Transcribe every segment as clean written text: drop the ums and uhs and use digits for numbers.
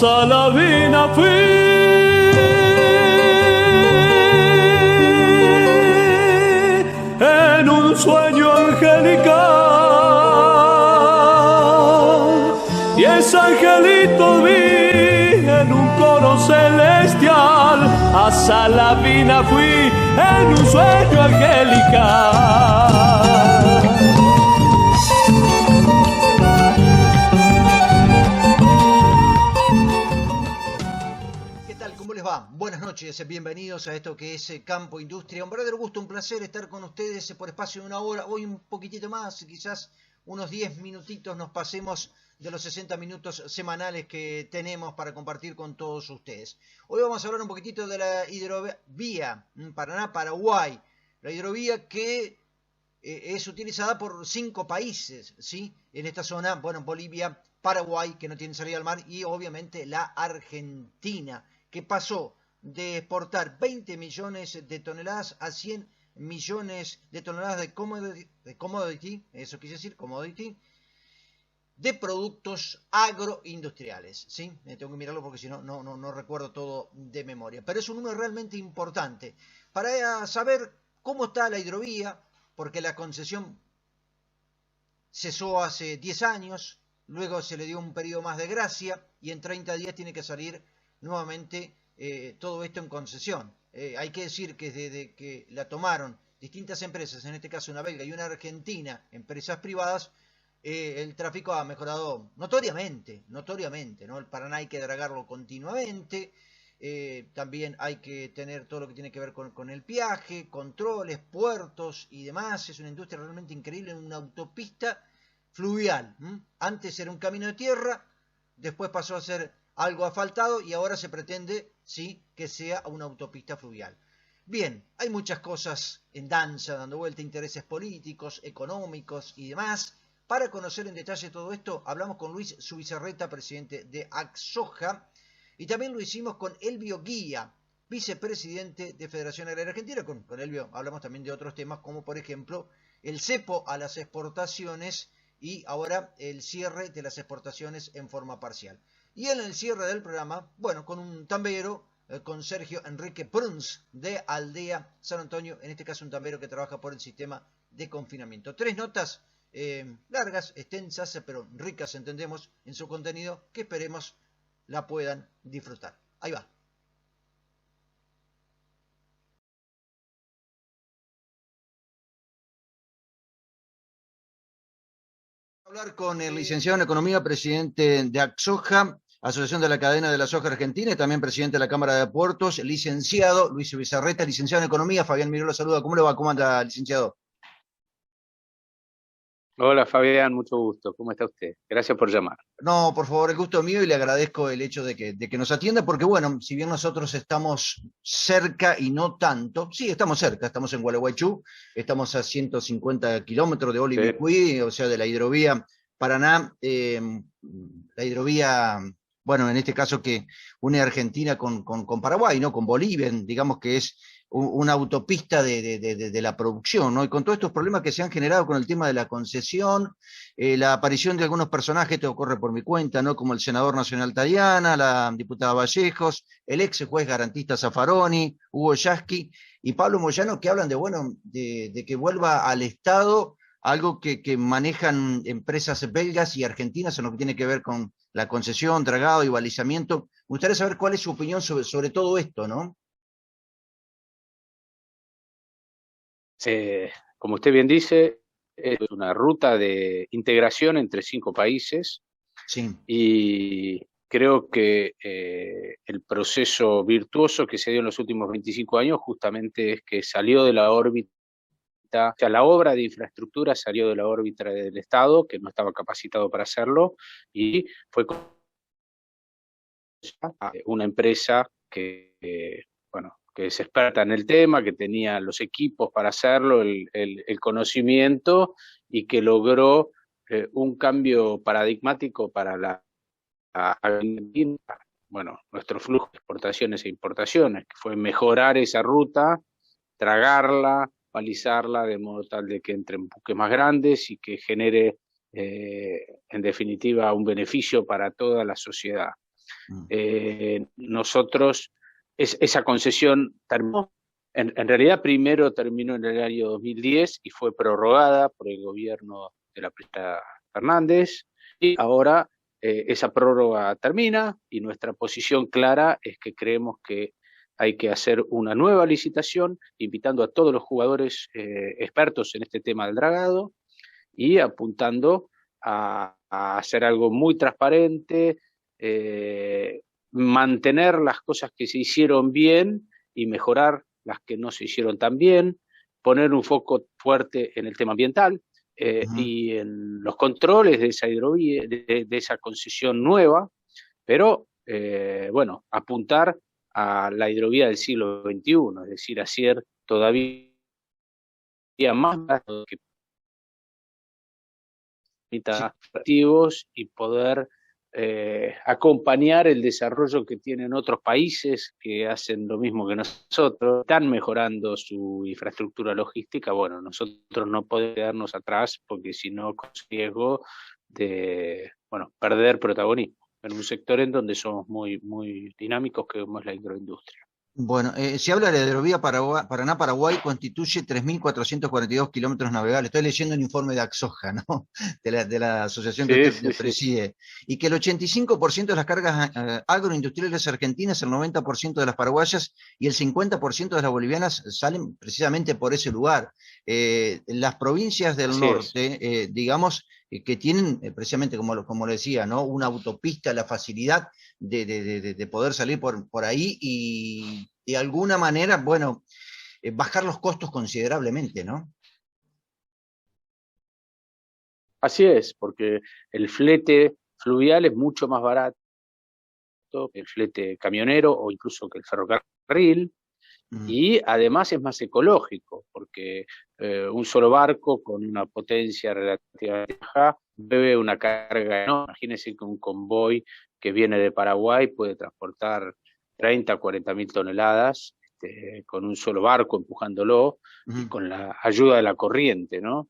Salavina fui en un sueño angelical y ese angelito vi en un coro celestial. A Salavina fui en un sueño angelical. Buenas noches, bienvenidos a esto que es Campo Industria. Un verdadero gusto, un placer estar con ustedes por espacio de una hora, hoy un poquitito más, quizás unos 10 minutitos nos pasemos de los 60 minutos semanales que tenemos para compartir con todos ustedes. Hoy vamos a hablar un poquitito de la hidrovía Paraná-Paraguay, la hidrovía que es utilizada por 5 países, ¿sí? En esta zona, bueno, Bolivia, Paraguay, que no tienen salida al mar, y obviamente la Argentina, que pasó de exportar 20 millones de toneladas a 100 millones de toneladas de commodity, eso quise decir, commodity, de productos agroindustriales, ¿sí? Tengo que mirarlo porque si no, no recuerdo todo de memoria. Pero es un número realmente importante para saber cómo está la hidrovía, porque la concesión cesó hace 10 años, luego se le dio un periodo más de gracia y en 30 días tiene que salir nuevamente todo esto en concesión. Hay que decir que desde que la tomaron distintas empresas, en este caso una belga y una argentina, empresas privadas, el tráfico ha mejorado notoriamente, ¿no? El Paraná hay que dragarlo continuamente, también hay que tener todo lo que tiene que ver con el peaje, controles, puertos y demás. Es una industria realmente increíble, una autopista fluvial. Antes era un camino de tierra, después pasó a ser algo asfaltado y ahora se pretende, sí, que sea una autopista fluvial. Bien, hay muchas cosas en danza, dando vuelta, intereses políticos, económicos y demás. Para conocer en detalle todo esto, hablamos con Luis Zubizarreta, presidente de AXOJA, y también lo hicimos con Elvio Guía, vicepresidente de Federación Agraria Argentina. Con Elvio hablamos también de otros temas, como por ejemplo el cepo a las exportaciones y ahora el cierre de las exportaciones en forma parcial. Y en el cierre del programa, bueno, con un tambero, con Sergio Enrique Pruns de Aldea San Antonio, en este caso un tambero que trabaja por el sistema de confinamiento. 3 notas largas, extensas, pero ricas, entendemos, en su contenido, que esperemos la puedan disfrutar. Ahí va. Hablar con el licenciado en Economía, presidente de AXOJA, Asociación de la Cadena de la Soja Argentina, y también presidente de la Cámara de Puertos, licenciado Luis Zubizarreta, licenciado en Economía. Fabián Miró lo saluda. ¿Cómo le va? ¿Cómo anda, licenciado? Hola Fabián, mucho gusto. ¿Cómo está usted? Gracias por llamar. No, por favor, el gusto mío y le agradezco el hecho de que nos atienda, porque bueno, si bien nosotros estamos cerca y no tanto, sí, estamos cerca, estamos en Gualeguaychú, estamos a 150 kilómetros de Olivicuí, o sea, de la hidrovía Paraná, la hidrovía, bueno, en este caso que une Argentina con Paraguay, ¿no? Con Bolivia, digamos que es una autopista de la producción, ¿no? Y con todos estos problemas que se han generado con el tema de la concesión, la aparición de algunos personajes, esto ocurre por mi cuenta, ¿no? Como el senador nacional Tariana, la diputada Vallejos, el ex juez garantista Zaffaroni, Hugo Yasky y Pablo Moyano, que hablan de, bueno, de que vuelva al Estado algo que manejan empresas belgas y argentinas en lo que tiene que ver con la concesión, dragado y balizamiento. Me gustaría saber cuál es su opinión sobre todo esto, ¿no? Como usted bien dice, es una ruta de integración entre 5 países. Sí. Y creo que el proceso virtuoso que se dio en los últimos 25 años justamente es que salió de la órbita, o sea, la obra de infraestructura salió de la órbita del Estado, que no estaba capacitado para hacerlo, y fue una empresa que, bueno, que es experta en el tema, que tenía los equipos para hacerlo, el conocimiento, y que logró un cambio paradigmático para la Argentina, bueno, nuestro flujo de exportaciones e importaciones, que fue mejorar esa ruta, tragarla, balizarla de modo tal de que entren buques más grandes y que genere, en definitiva, un beneficio para toda la sociedad. nosotros, esa concesión terminó. En realidad primero terminó en el año 2010 y fue prorrogada por el gobierno de la presidenta Fernández, y ahora esa prórroga termina y nuestra posición clara es que creemos que hay que hacer una nueva licitación, invitando a todos los jugadores expertos en este tema del dragado y apuntando a hacer algo muy transparente, mantener las cosas que se hicieron bien y mejorar las que no se hicieron tan bien, poner un foco fuerte en el tema ambiental y en los controles de esa hidrovía, de esa concesión nueva, pero bueno, apuntar a la hidrovía del siglo XXI, es decir, hacer todavía más que activos y poder acompañar el desarrollo que tienen otros países que hacen lo mismo que nosotros, están mejorando su infraestructura logística. Bueno, nosotros no podemos quedarnos atrás porque si no, con riesgo de perder protagonismo en un sector en donde somos muy dinámicos, que es la agroindustria. Bueno, se habla de la hidrovía Paraná-Paraguay, constituye 3.442 kilómetros navegables. Estoy leyendo un informe de Axoja, ¿no? De la asociación que usted preside. Y que el 85% de las cargas agroindustriales argentinas, el 90% de las paraguayas y el 50% de las bolivianas salen precisamente por ese lugar. Las provincias del norte, digamos, que tienen precisamente, como le decía, ¿no? Una autopista, la facilidad de poder salir por ahí y de alguna manera, bueno, bajar los costos considerablemente, ¿no? Así es, porque el flete fluvial es mucho más barato que el flete camionero o incluso que el ferrocarril, y además es más ecológico, porque un solo barco con una potencia relativamente baja mueve una carga enorme. Imagínense que un convoy que viene de Paraguay puede transportar 30 a 40 mil toneladas con un solo barco empujándolo y con la ayuda de la corriente, ¿no?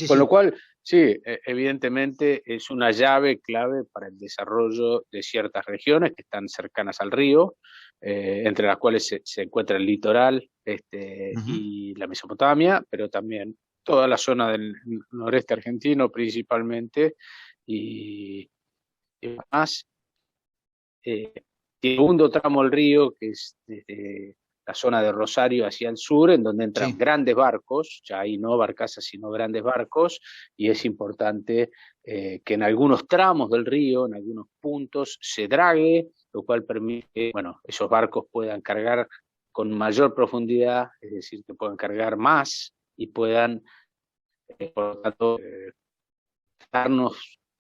Con lo cual, sí, evidentemente es una llave clave para el desarrollo de ciertas regiones que están cercanas al río, entre las cuales se encuentra el litoral y la Mesopotamia, pero también toda la zona del noreste argentino principalmente, y además el segundo tramo del río, que es desde la zona de Rosario hacia el sur, en donde entran grandes barcos, ya ahí no barcazas, sino grandes barcos, y es importante que en algunos tramos del río, en algunos puntos, se drague, lo cual permite que esos barcos puedan cargar con mayor profundidad, es decir, que puedan más y puedan, por lo tanto,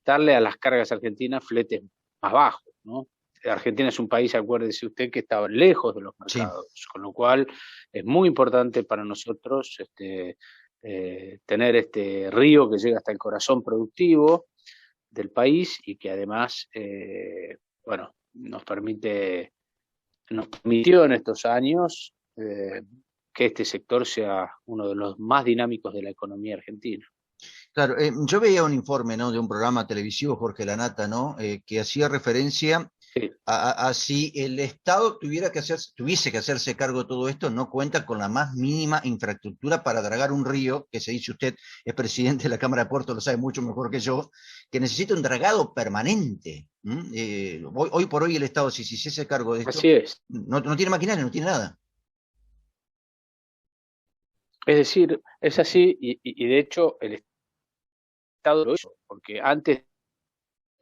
darle a las cargas argentinas fletes más bajos, ¿no? Argentina es un país, acuérdese usted, que está lejos de los mercados, con lo cual es muy importante para nosotros tener este río que llega hasta el corazón productivo del país y que además, nos permitió en estos años que este sector sea uno de los más dinámicos de la economía argentina. Claro, yo veía un informe, ¿no?, de un programa televisivo, Jorge Lanata, ¿no?, que hacía referencia a si el Estado tuviese que hacerse cargo de todo esto, no cuenta con la más mínima infraestructura para dragar un río, que se dice usted, es presidente de la Cámara de Puerto, lo sabe mucho mejor que yo, que necesita un dragado permanente. Hoy por hoy el Estado, si se hiciese cargo de esto, así es. No tiene maquinaria, no tiene nada. Es decir, es así, y de hecho el Estado lo hizo, porque antes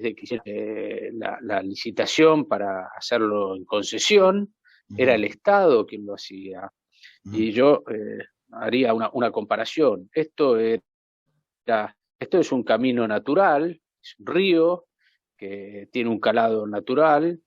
de que hiciera la licitación para hacerlo en concesión, era el Estado quien lo hacía. Y yo haría una comparación. Esto es un camino natural, es un río que tiene un calado natural,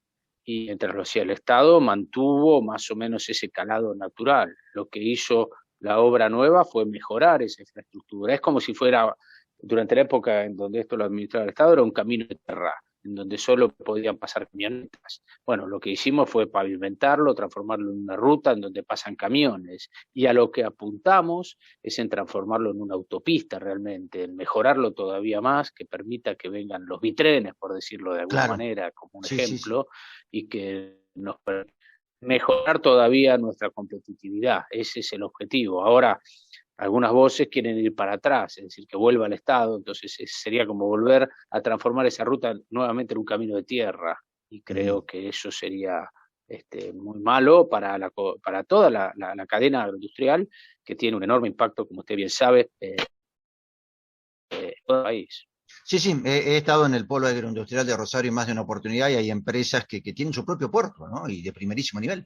y mientras lo hacía el Estado mantuvo más o menos ese calado natural. Lo que hizo la obra nueva fue mejorar esa infraestructura. Es como si fuera, durante la época en donde esto lo administraba el Estado, era un camino de tierra. en donde solo podían pasar camionetas. Bueno, lo que hicimos fue pavimentarlo, transformarlo en una ruta en donde pasan camiones, y a lo que apuntamos es en transformarlo en una autopista realmente, en mejorarlo todavía más, que permita que vengan los bitrenes, por decirlo de alguna Claro, manera, como un sí, sí, sí. ejemplo, y que nos permita mejorar todavía nuestra competitividad. Ese es el objetivo. Ahora, algunas voces quieren ir para atrás, es decir, que vuelva al Estado, entonces sería como volver a transformar esa ruta nuevamente en un camino de tierra, y Ujú. creo que eso sería muy malo para, para toda la cadena agroindustrial, que tiene un enorme impacto, como usted bien sabe, en todo el país. Sí, sí, he estado en el polo agroindustrial de Rosario en más de una oportunidad y hay empresas que tienen su propio puerto, ¿no? Y de primerísimo nivel.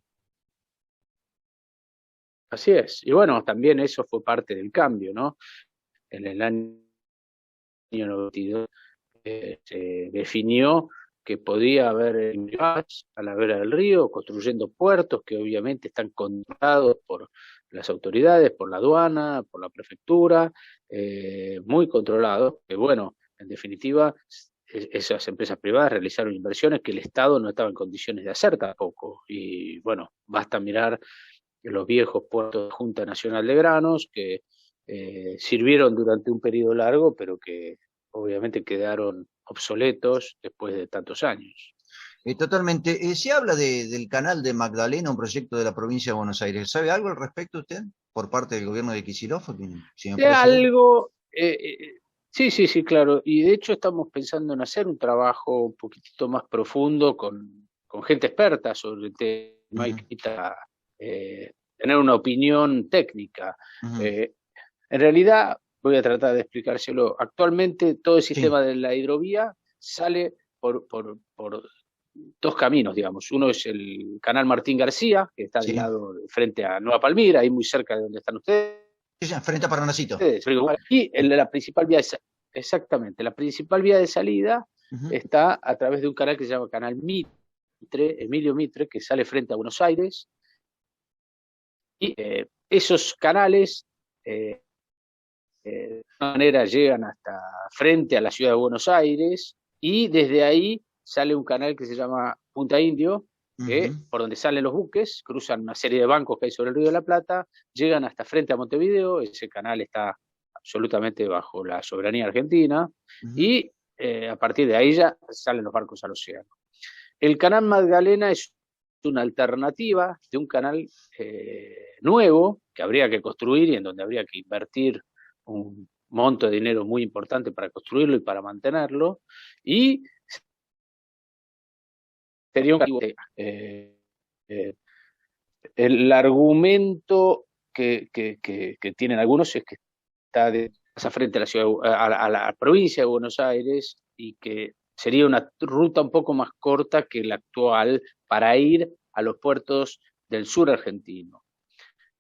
Así es. Y bueno, también eso fue parte del cambio, ¿no? En el año 92 se definió que podía haber gas a la vera del río, construyendo puertos que obviamente están controlados por las autoridades, por la aduana, por la prefectura, muy controlados, que bueno, en definitiva, esas empresas privadas realizaron inversiones que el Estado no estaba en condiciones de hacer tampoco. Y bueno, basta mirar los viejos puertos de Junta Nacional de Granos, que sirvieron durante un periodo largo, pero que obviamente quedaron obsoletos después de tantos años. Totalmente. Se habla del canal de Magdalena, un proyecto de la provincia de Buenos Aires. ¿Sabe algo al respecto usted? Por parte del gobierno de Kicillof, si me De puede seguir. algo, sí, sí, sí, claro, y de hecho estamos pensando en hacer un trabajo un poquitito más profundo con gente experta sobre el tema, y Ujú, que necesita tener una opinión técnica. ujú. Eh, En realidad, voy a tratar de explicárselo. Actualmente todo el Sí, sistema de la hidrovía sale por dos caminos, digamos. Uno es el canal Martín García, que está del sí. lado de frente a Nueva Palmira, ahí muy cerca de donde están ustedes. Sí, sí, frente a Paranacito. Y la principal vía, exactamente, la principal vía de salida Ujú, está a través de un canal que se llama Canal Mitre, Emilio Mitre, que sale frente a Buenos Aires. Y esos canales eh, de alguna manera llegan hasta frente a la ciudad de Buenos Aires, y desde ahí sale un canal que se llama Punta Indio, que ujú, por donde salen los buques, cruzan una serie de bancos que hay sobre el Río de la Plata, llegan hasta frente a Montevideo. Ese canal está absolutamente bajo la soberanía argentina, ujú. y a partir de ahí ya salen los barcos al océano. El canal Magdalena es una alternativa de un canal nuevo que habría que construir y en donde habría que invertir un monto de dinero muy importante para construirlo y para mantenerlo, y sería un el argumento que tienen algunos es que pasa frente a la ciudad, a la provincia de Buenos Aires, y que sería una ruta un poco más corta que la actual para ir a los puertos del sur argentino.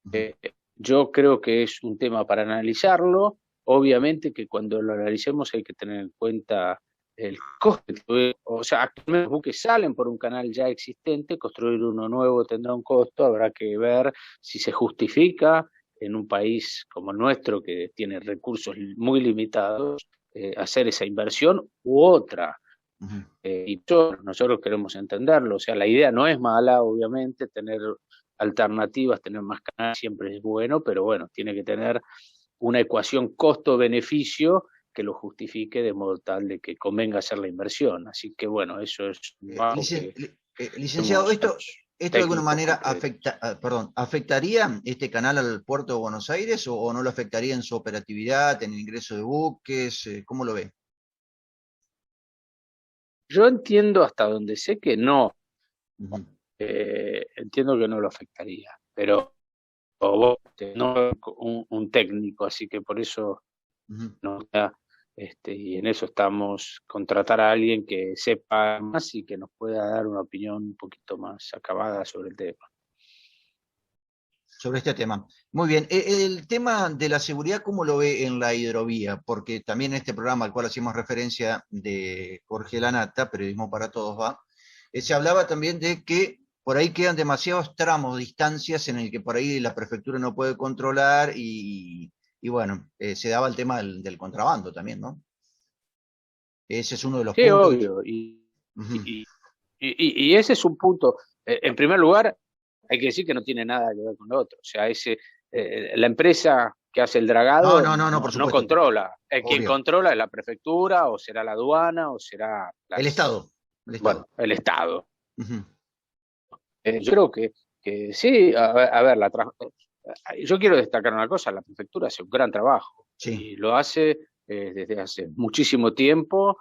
Ujú. Eh, yo creo que es un tema para analizarlo. Obviamente que cuando lo analicemos hay que tener en cuenta el coste. O sea, actualmente los buques salen por un canal ya existente, construir uno nuevo tendrá un costo, habrá que ver si se justifica en un país como el nuestro, que tiene recursos muy limitados, hacer esa inversión u otra. Ujú. Y nosotros queremos entenderlo. O sea, la idea no es mala, obviamente, tener alternativas, tener más canales siempre es bueno, pero bueno, tiene que tener una ecuación costo-beneficio que lo justifique, de modo tal de que convenga hacer la inversión. Así que bueno, eso es algo que Licenciado, hacemos a los ¿esto de alguna técnicos manera concretos. afectaría este canal al puerto de Buenos Aires o no lo afectaría en su operatividad, en el ingreso de buques? ¿Cómo lo ve? Yo entiendo hasta donde sé que no, Ujú, entiendo que no lo afectaría, pero vos no un técnico, así que por eso ujú. no, y en eso estamos, contratar a alguien que sepa más y que nos pueda dar una opinión un poquito más acabada sobre el tema. Sobre este tema. Muy bien. El tema de la seguridad, ¿cómo lo ve en la hidrovía? Porque también en este programa al cual hacíamos referencia de Jorge Lanata, Periodismo para Todos va, se hablaba también de que por ahí quedan demasiados tramos, distancias en el que por ahí la prefectura no puede controlar y bueno, se daba el tema del contrabando también, ¿no? Ese es uno de los Sí, puntos. obvio, Ujú. Y ese es un punto. En primer lugar, hay que decir que no tiene nada que ver con lo otro. O sea, la empresa que hace el No, dragado no, no, no, por no supuesto, controla. Quien obvio. controla es la prefectura, o será la aduana, o será El Estado, el Estado. bueno, el Estado. Ujú. Yo creo que sí, a ver, yo quiero destacar una cosa: la prefectura hace un gran trabajo Sí, y lo hace desde hace muchísimo tiempo,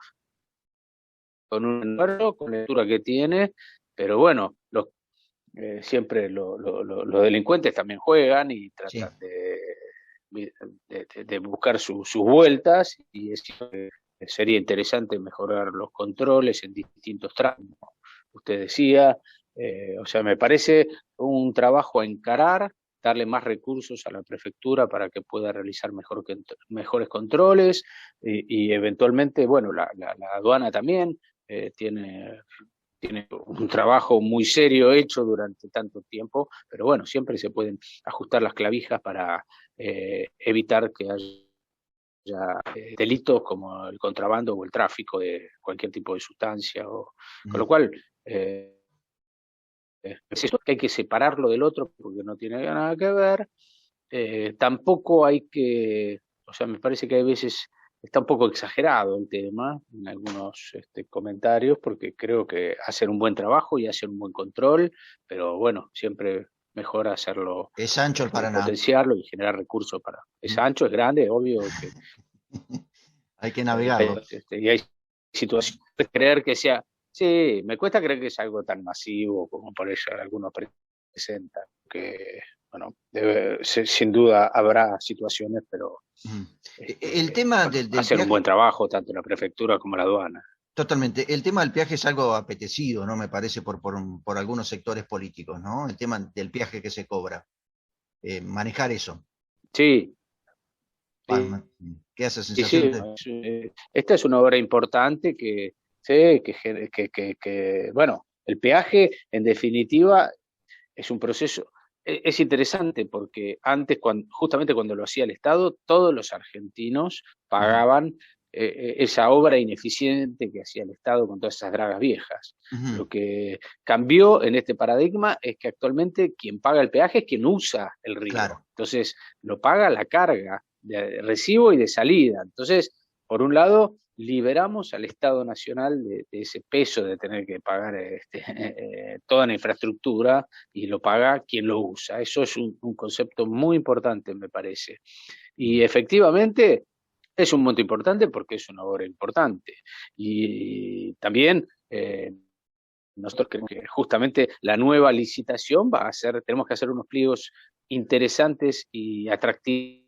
con un esfuerzo, con la lectura que tiene, pero bueno, siempre los delincuentes también juegan y sí. tratan de buscar sus vueltas, y sería interesante mejorar los controles en distintos tramos. Usted decía, o sea, me parece un trabajo a encarar, darle más recursos a la prefectura para que pueda realizar mejores controles, y eventualmente, bueno, la aduana también tiene un trabajo muy serio hecho durante tanto tiempo, pero bueno, siempre se pueden ajustar las clavijas para evitar que haya delitos como el contrabando o el tráfico de cualquier tipo de sustancia, con Ujú. lo cual es eso, que hay que separarlo del otro porque no tiene nada que ver. Tampoco hay que, o sea, me parece que a veces está un poco exagerado el tema en algunos comentarios, porque creo que hacen un buen trabajo y hacen un buen control, pero bueno, siempre mejor hacerlo, Es ancho el Paraná. potenciarlo y generar recursos para. Es Ujú. ancho, es grande, obvio que Hay que navegarlo. y hay situaciones de creer que sea. Sí, me cuesta creer que es algo tan masivo como por eso algunos presentan, que, bueno, sin duda habrá situaciones, pero Ujú. El tema bueno, del hacen un buen peaje, trabajo tanto la prefectura como la aduana. totalmente. El tema del peaje es algo apetecido, ¿no? Me parece por algunos sectores políticos, ¿no? El tema del peaje que se cobra. Manejar eso. Sí, Pa- sí, ¿Qué hace sensación sí. de? Esta es una obra importante sí, bueno, el peaje, en definitiva, es un proceso. Es interesante porque antes, justamente cuando lo hacía el Estado, todos los argentinos Ujú, pagaban esa obra ineficiente que hacía el Estado con todas esas dragas viejas. ujú. Lo que cambió en este paradigma es que actualmente quien paga el peaje es quien usa el río. Claro, Entonces, lo paga la carga de recibo y de salida. Entonces, por un lado, liberamos al Estado Nacional de ese peso de tener que pagar toda la infraestructura, y lo paga quien lo usa. Eso es un concepto muy importante, me parece. Y efectivamente es un monto importante porque es una obra importante. Y también nosotros creemos que justamente la nueva licitación tenemos que hacer unos pliegos interesantes y atractivos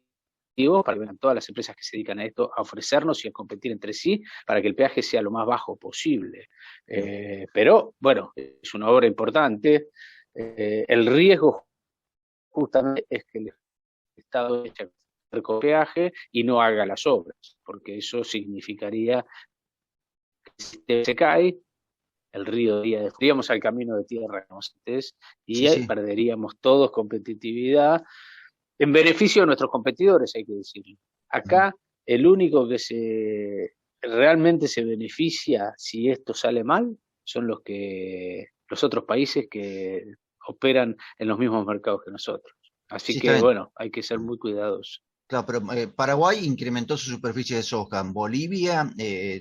para que vengan todas las empresas que se dedican a esto a ofrecernos y a competir entre sí para que el peaje sea lo más bajo posible. Pero bueno, es una obra importante. El riesgo justamente es que el Estado eche el peaje y no haga las obras, porque eso significaría que si se cae, el río iríamos al camino de tierra como antes, y sí, ahí sí. perderíamos todos competitividad en beneficio de nuestros competidores, hay que decirlo. Ujú. Acá el único que realmente se beneficia si esto sale mal son los otros países que operan en los mismos mercados que nosotros. Así Sí, está que bien. bueno, hay que ser muy cuidadosos. Claro, pero Paraguay incrementó su superficie de soja. Bolivia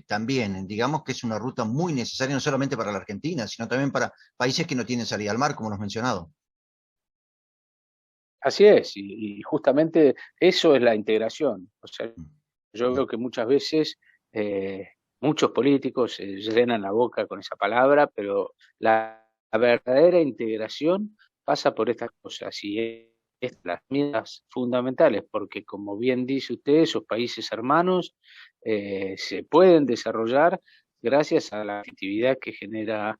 también. Digamos que es una ruta muy necesaria no solamente para la Argentina, sino también para países que no tienen salida al mar, como lo has mencionado. Así es, y justamente eso es la integración. O sea, yo Mm. veo que muchas veces muchos políticos se llenan la boca con esa palabra, pero la verdadera integración pasa por estas cosas, y es las medidas fundamentales, porque como bien dice usted, esos países hermanos se pueden desarrollar gracias a la actividad que genera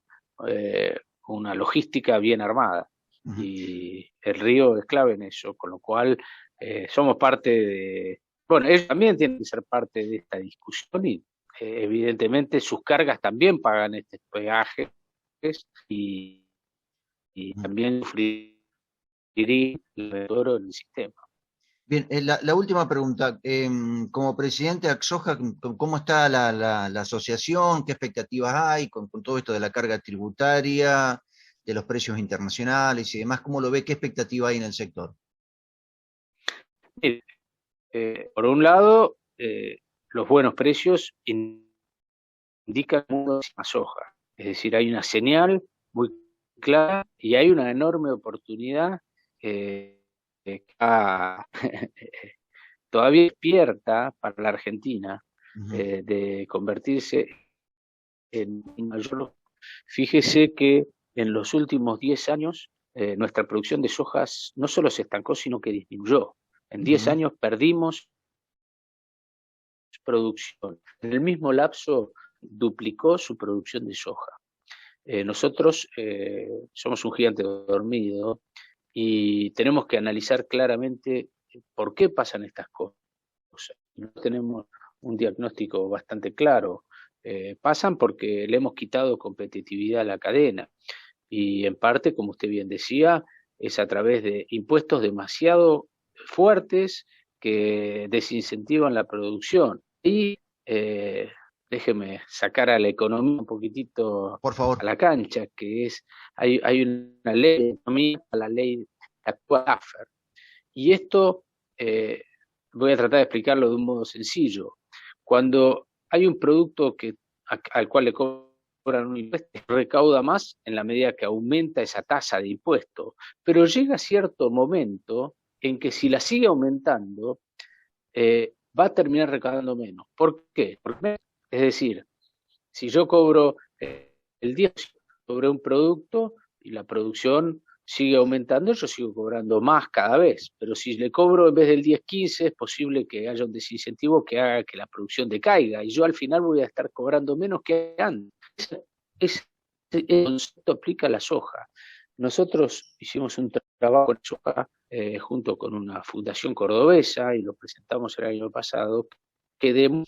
una logística bien armada. Ujú. Y el río es clave en eso, con lo cual somos parte bueno, ellos también tienen que ser parte de esta discusión, y evidentemente sus cargas también pagan este peaje, y, y Ujú. también sufrirían el retorno en el sistema. Bien, la última pregunta. Como presidente de Axoja, ¿cómo está la asociación? ¿Qué expectativas hay con todo esto de la carga tributaria, de los precios internacionales y demás? ¿Cómo lo ve? ¿Qué expectativa hay en el sector? Mire, por un lado, los buenos precios indican muchísima soja, es decir, hay una señal muy clara y hay una enorme oportunidad que está todavía despierta para la Argentina Ujú, de convertirse en mayor. Fíjese que en los últimos 10 años nuestra producción de sojas no solo se estancó, sino que disminuyó. En 10 ujú. años perdimos producción. En el mismo lapso duplicó su producción de soja. Nosotros somos un gigante dormido y tenemos que analizar claramente por qué pasan estas cosas. No tenemos un diagnóstico bastante claro. Pasan porque le hemos quitado competitividad a la cadena y en parte, como usted bien decía, es a través de impuestos demasiado fuertes que desincentivan la producción. Y déjeme sacar a la economía un poquitito Por favor. a la cancha, que es, hay una ley de economía, la ley actual AFER, y esto voy a tratar de explicarlo de un modo sencillo. Cuando hay un producto al cual le cobran un impuesto, recauda más en la medida que aumenta esa tasa de impuesto, pero llega cierto momento en que si la sigue aumentando, va a terminar recaudando menos. ¿Por qué? Es decir, si yo cobro el 10% sobre un producto y la producción sigue aumentando, yo sigo cobrando más cada vez, pero si le cobro en vez del 10-15, es posible que haya un desincentivo que haga que la producción decaiga y yo al final voy a estar cobrando menos que antes. Ese concepto aplica a la soja. Nosotros hicimos un trabajo en soja junto con una fundación cordobesa y lo presentamos el año pasado, que de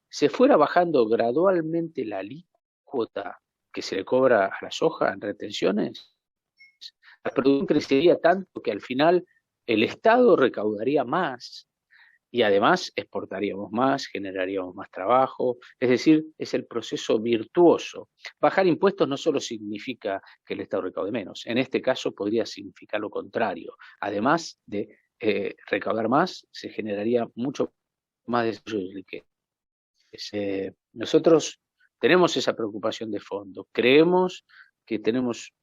se fuera bajando gradualmente la alícuota que se le cobra a la soja en retenciones, la producción crecería tanto que al final el Estado recaudaría más y además exportaríamos más, generaríamos más trabajo, es decir, es el proceso virtuoso. Bajar impuestos no solo significa que el Estado recaude menos, en este caso podría significar lo contrario. Además de recaudar más, se generaría mucho más desarrollo de riqueza. Nosotros tenemos esa preocupación de fondo, creemos que tenemos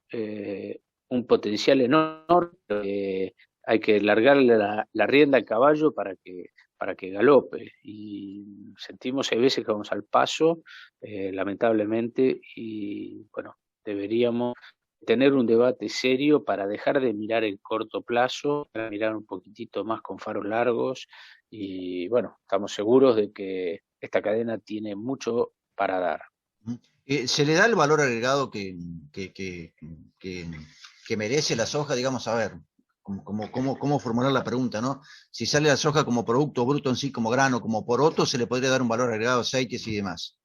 un potencial enorme, hay que largarle la rienda al caballo para que galope y sentimos hay veces que vamos al paso, lamentablemente, y bueno, deberíamos tener un debate serio para dejar de mirar el corto plazo, para mirar un poquitito más con faros largos y bueno, estamos seguros de que esta cadena tiene mucho para dar. Ujú. ¿Se le da el valor agregado que, que- que- que merece la soja? Digamos, a ver, cómo formular la pregunta, ¿no? Si sale la soja como producto bruto en sí, como grano, como poroto, se le podría dar un valor agregado a aceites y demás.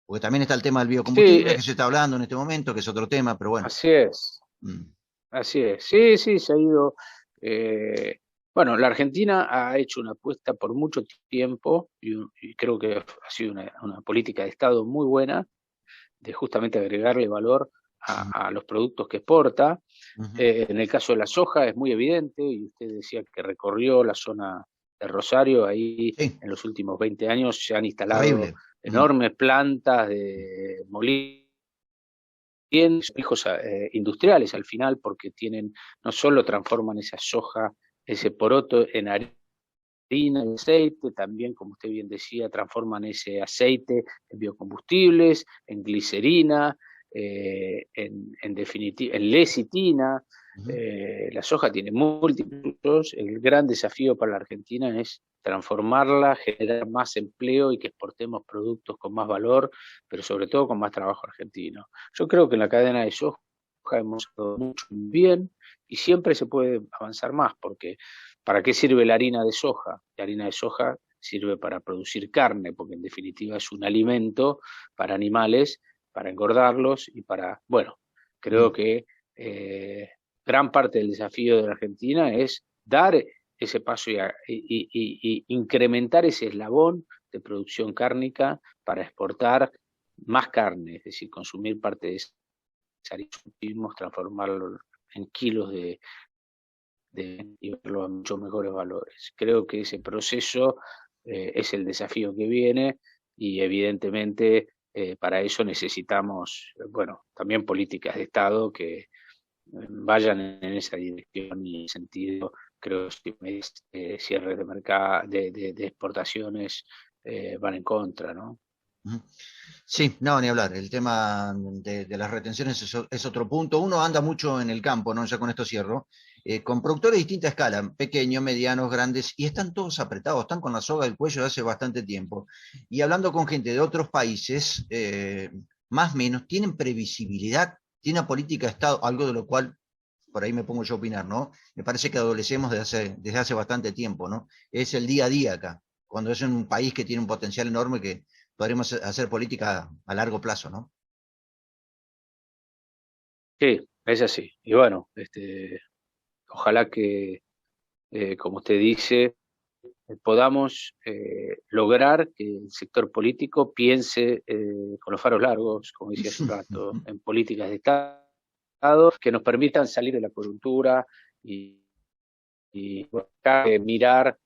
Porque también está el tema del Sí, biocombustible, que se está hablando en este momento, que es otro tema, pero bueno. así es, Mm, así es. Sí, sí, se ha ido. eh, bueno, la Argentina ha hecho una apuesta por mucho tiempo y creo que ha sido una política de Estado muy buena de justamente agregarle valor mm, a los productos que exporta. ujú. En el caso de la soja es muy evidente, y usted decía que recorrió la zona de Rosario, ahí Sí, en los últimos 20 años se han instalado terrible. Mm, enormes plantas de molinos, hijos industriales al final, porque tienen, no solo transforman esa soja, ese poroto en harina y aceite, también, como usted bien decía, transforman ese aceite en biocombustibles, en glicerina, en definitiva, en lecitina. ujú. La soja tiene múltiples usos. El gran desafío para la Argentina es transformarla, generar más empleo y que exportemos productos con más valor, pero sobre todo con más trabajo argentino. Yo creo que en la cadena de soja hemos hecho mucho bien y siempre se puede avanzar más, porque ¿para qué sirve la harina de soja? La harina de soja sirve para producir carne, porque en definitiva es un alimento para animales, para engordarlos y para, bueno, Mm, creo que gran parte del desafío de la Argentina es dar ese paso y incrementar ese eslabón de producción cárnica para exportar más carne, es decir, consumir parte de ese harina, transformarlo en kilos y verlo a muchos mejores valores. Creo que ese proceso es el desafío que viene y evidentemente para eso necesitamos, también políticas de Estado que vayan en esa dirección y en ese sentido. Creo que cierres de mercado, de exportaciones van en contra, ¿no? Sí, no, ni hablar. El tema de las retenciones es otro punto. Uno anda mucho en el campo, ¿no? Ya con esto cierro, con productores de distinta escala, pequeños, medianos, grandes, y están todos apretados, están con la soga del cuello de hace bastante tiempo. Y hablando con gente de otros países, más o menos, tienen previsibilidad, tienen una política de Estado, algo de lo cual, por ahí me pongo yo a opinar, ¿no? Me parece que adolecemos desde hace bastante tiempo, ¿no? Es el día a día acá, cuando es en un país que tiene un potencial enorme que podremos hacer política a largo plazo, ¿no? Sí, es así. Y bueno, ojalá que, como usted dice, podamos lograr que el sector político piense con los faros largos, como decía hace un rato, en políticas de Estado que nos permitan salir de la coyuntura y mirar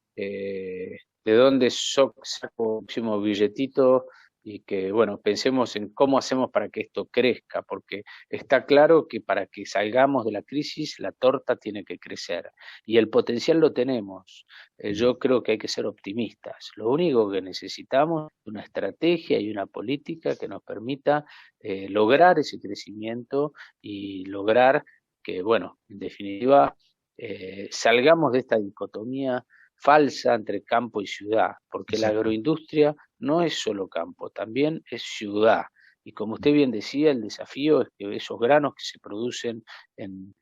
de dónde saco el próximo billetito y que, pensemos en cómo hacemos para que esto crezca, porque está claro que para que salgamos de la crisis la torta tiene que crecer y el potencial lo tenemos. Yo creo que hay que ser optimistas. Lo único que necesitamos es una estrategia y una política que nos permita lograr ese crecimiento y lograr que, en definitiva, salgamos de esta dicotomía falsa entre campo y ciudad, porque la agroindustria no es solo campo, también es ciudad. Y como usted bien decía, el desafío es que esos granos que se producen en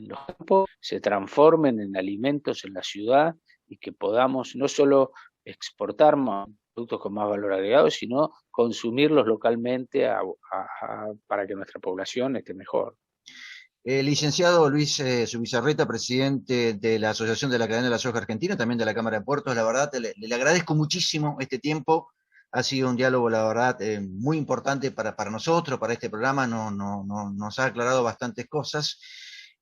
los campos se transformen en alimentos en la ciudad y que podamos no solo exportar más productos con más valor agregado, sino consumirlos localmente para que nuestra población esté mejor. Licenciado Luis Zubizarreta, presidente de la Asociación de la Cadena de la Soja Argentina, también de la Cámara de Puertos, la verdad le agradezco muchísimo este tiempo, ha sido un diálogo, la verdad, muy importante para nosotros, para este programa, nos ha aclarado bastantes cosas,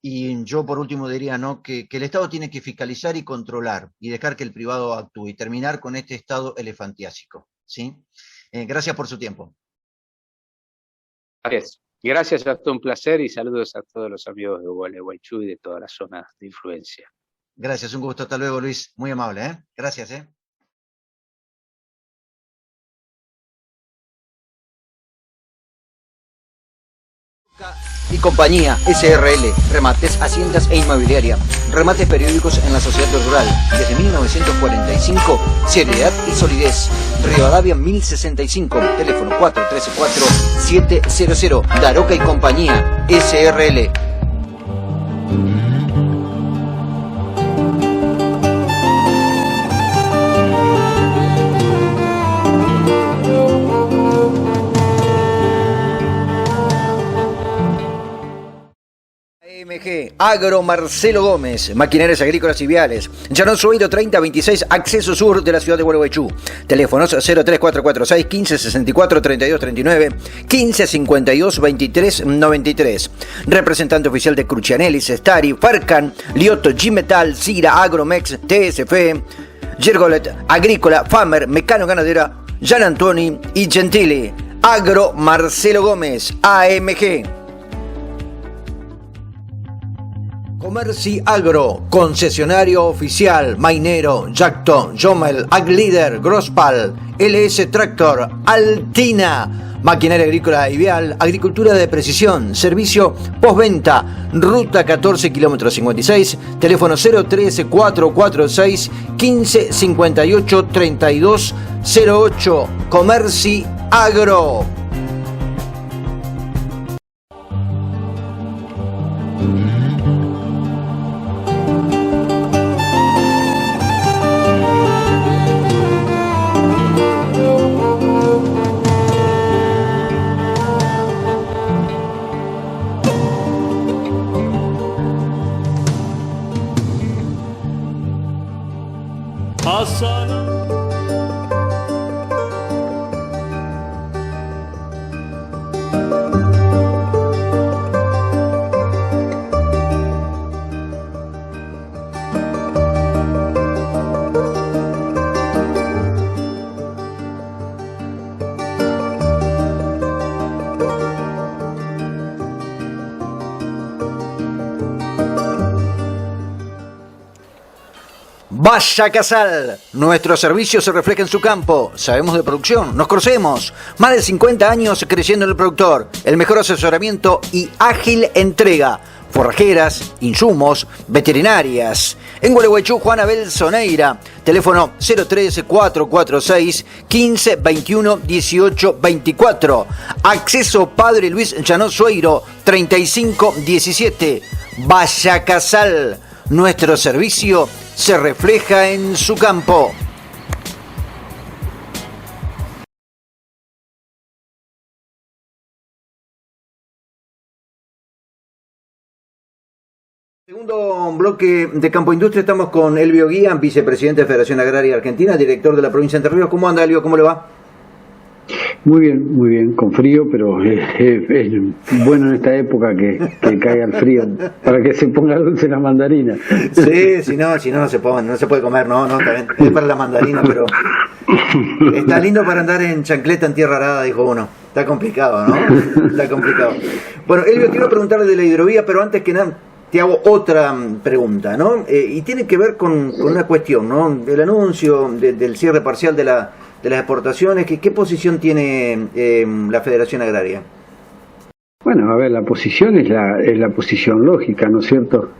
y yo por último diría, ¿no?, que el Estado tiene que fiscalizar y controlar, y dejar que el privado actúe, y terminar con este Estado elefantiásico, ¿sí? Gracias por su tiempo. Gracias. Gracias, ha sido un placer y saludos a todos los amigos de Gualeguaychú y de toda la zona de influencia. Gracias, un gusto. Hasta luego, Luis. Muy amable, ¿eh? Gracias, ¿eh? Y compañía, SRL, remates, haciendas e inmobiliaria, remates periódicos en la sociedad rural, desde 1945, seriedad y solidez. Rivadavia 1065, teléfono 413-4700, Daroca y compañía, SRL. AMG, Agro Marcelo Gómez, maquinarias agrícolas y viales, Llanón Sueiro 3026, acceso sur de la ciudad de Gualeguaychú. Teléfonos 03446 1564 3239 1552 2393. Representante oficial de Crucianelli, Stari, Farcan, Lioto, G-Metal, Cira, Agromex, TSF, Gergolet, Agrícola, Famer, Mecano Ganadera, Gian Antoni y Gentili. Agro Marcelo Gómez, AMG. Comerci Agro, concesionario oficial, Mainero, Jacto, Jomel, Aglider, Grosspal, LS Tractor, Altina, maquinaria agrícola y vial, agricultura de precisión, servicio postventa, ruta 14 km 56, teléfono 013 446 15 58 32 08, Comerci Agro. Asala. Vaya Casal, nuestro servicio se refleja en su campo, sabemos de producción, nos conocemos, más de 50 años creciendo en el productor, el mejor asesoramiento y ágil entrega, forrajeras, insumos, veterinarias. En Gualeguaychú, Juan Abel Soneira, teléfono 03446 15 21 18 24, acceso Padre Luis Llanó Sueiro 35 17. Vaya Casal, nuestro servicio se refleja en su campo. Segundo bloque de Campo Industria, estamos con Elvio Guía, vicepresidente de Federación Agraria Argentina, director de la provincia de Entre Ríos. ¿Cómo anda, Elvio? ¿Cómo le va? Muy bien, con frío, pero es bueno en esta época que caiga el frío para que se ponga dulce la mandarina. Sí, si no se puede comer, no, también es para la mandarina, pero está lindo para andar en chancleta en tierra arada, dijo uno. Está complicado, ¿no? Está complicado. Bueno, Elvio, quiero preguntarle de la hidrovía, pero antes que nada te hago otra pregunta, ¿no? Y tiene que ver con una cuestión, ¿no? El anuncio del cierre parcial de las exportaciones. ¿Qué posición tiene la Federación Agraria? Bueno, a ver, la posición es la posición lógica, ¿no es cierto?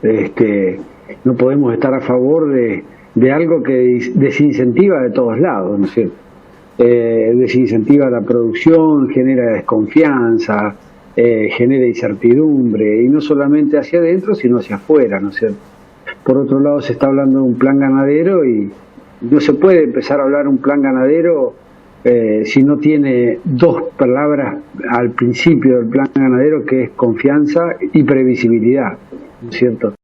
No podemos estar a favor de algo que desincentiva de todos lados, ¿no es cierto? Desincentiva la producción, genera desconfianza, genera incertidumbre, y no solamente hacia adentro, sino hacia afuera, ¿no es cierto? Por otro lado, se está hablando de un plan ganadero y no se puede empezar a hablar un plan ganadero si no tiene dos palabras al principio del plan ganadero, que es confianza y previsibilidad, ¿no es cierto?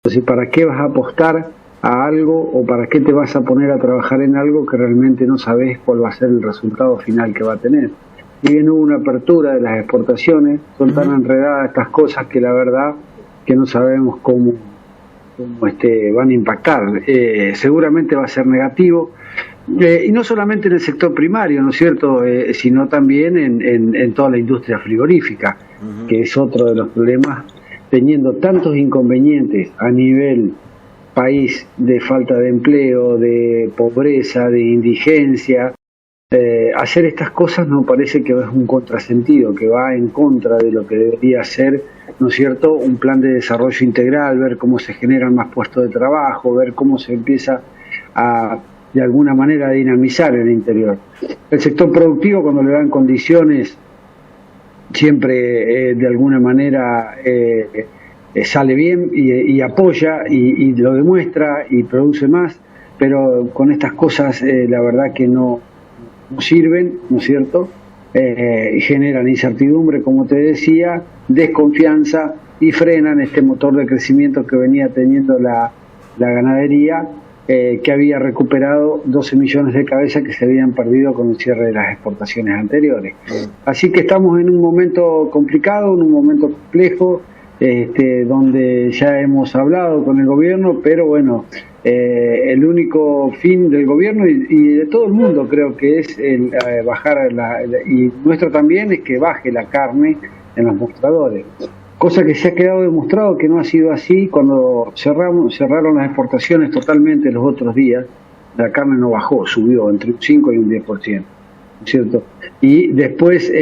Entonces, ¿para qué vas a apostar a algo o para qué te vas a poner a trabajar en algo que realmente no sabes cuál va a ser el resultado final que va a tener? Y bien, hubo una apertura de las exportaciones, son tan enredadas estas cosas que la verdad que no sabemos cómo van a impactar. Seguramente va a ser negativo, y no solamente en el sector primario, ¿no es cierto?, sino también en toda la industria frigorífica, que es otro de los problemas, teniendo tantos inconvenientes a nivel país de falta de empleo, de pobreza, de indigencia. Hacer estas cosas no parece que es un contrasentido, que va en contra de lo que debería ser, ¿no es cierto?, un plan de desarrollo integral, ver cómo se generan más puestos de trabajo, ver cómo se empieza a, de alguna manera, a dinamizar el interior. El sector productivo, cuando le dan condiciones, siempre de alguna manera sale bien y apoya y lo demuestra y produce más, pero con estas cosas la verdad que no sirven, ¿no es cierto? Generan incertidumbre, como te decía, desconfianza, y frenan este motor de crecimiento que venía teniendo la ganadería, que había recuperado 12 millones de cabezas que se habían perdido con el cierre de las exportaciones anteriores. Así que estamos en un momento complicado, en un momento complejo, donde ya hemos hablado con el gobierno, pero bueno, el único fin del gobierno y de todo el mundo creo que es bajar y nuestro también es que baje la carne en los mostradores, cosa que se ha quedado demostrado que no ha sido así. Cuando cerraron las exportaciones totalmente los otros días, la carne no bajó, subió entre un 5 y un 10%, ¿cierto? Y después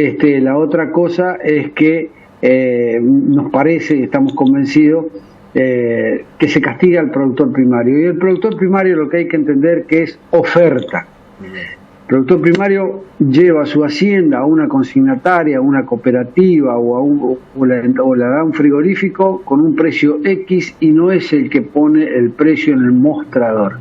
la otra cosa es que nos parece y estamos convencidos que se castiga al productor primario, y el productor primario lo que hay que entender que es oferta. El productor primario lleva su hacienda a una consignataria, a una cooperativa o la da a un frigorífico con un precio X, y no es el que pone el precio en el mostrador.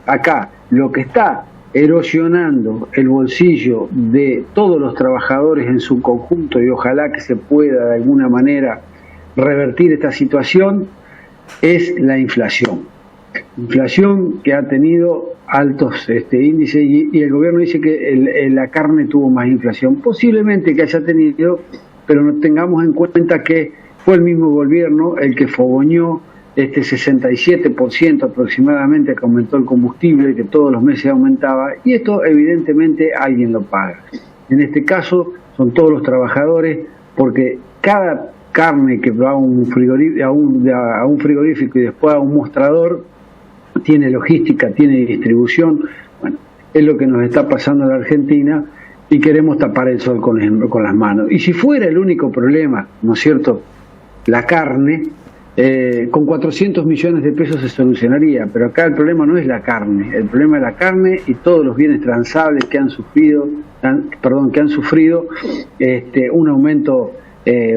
Acá lo que está erosionando el bolsillo de todos los trabajadores en su conjunto, y ojalá que se pueda de alguna manera revertir esta situación, es la inflación. Inflación que ha tenido altos índices y el gobierno dice que la carne tuvo más inflación. Posiblemente que haya tenido, pero no tengamos en cuenta que fue el mismo gobierno el que fogoneó 67% aproximadamente que aumentó el combustible, que todos los meses aumentaba, y esto evidentemente alguien lo paga. En este caso son todos los trabajadores, porque cada carne que va a un frigorífico y después a un mostrador tiene logística, tiene distribución. Bueno, es lo que nos está pasando en la Argentina y queremos tapar el sol con las manos. Y si fuera el único problema, ¿no es cierto?, la carne, con 400 millones de pesos se solucionaría, pero acá el problema no es la carne, el problema es la carne y todos los bienes transables que han sufrido un aumento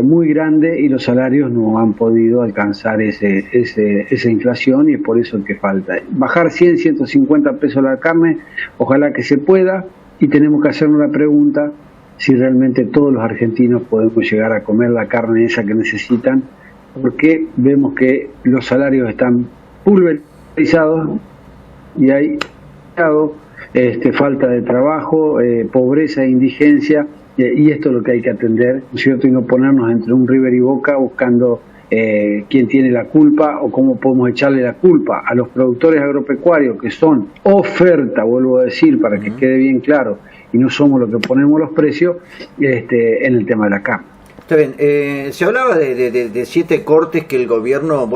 muy grande y los salarios no han podido alcanzar esa inflación, y es por eso que falta. Bajar 100, 150 pesos la carne, ojalá que se pueda, y tenemos que hacernos la pregunta si realmente todos los argentinos podemos llegar a comer la carne esa que necesitan, porque vemos que los salarios están pulverizados y hay falta de trabajo, pobreza e indigencia, y esto es lo que hay que atender, ¿no es cierto?, y no ponernos entre un River y Boca buscando quién tiene la culpa o cómo podemos echarle la culpa a los productores agropecuarios, que son oferta, vuelvo a decir para que quede bien claro, y no somos los que ponemos los precios en el tema de la carne. Está bien, se hablaba de 7 cortes que el gobierno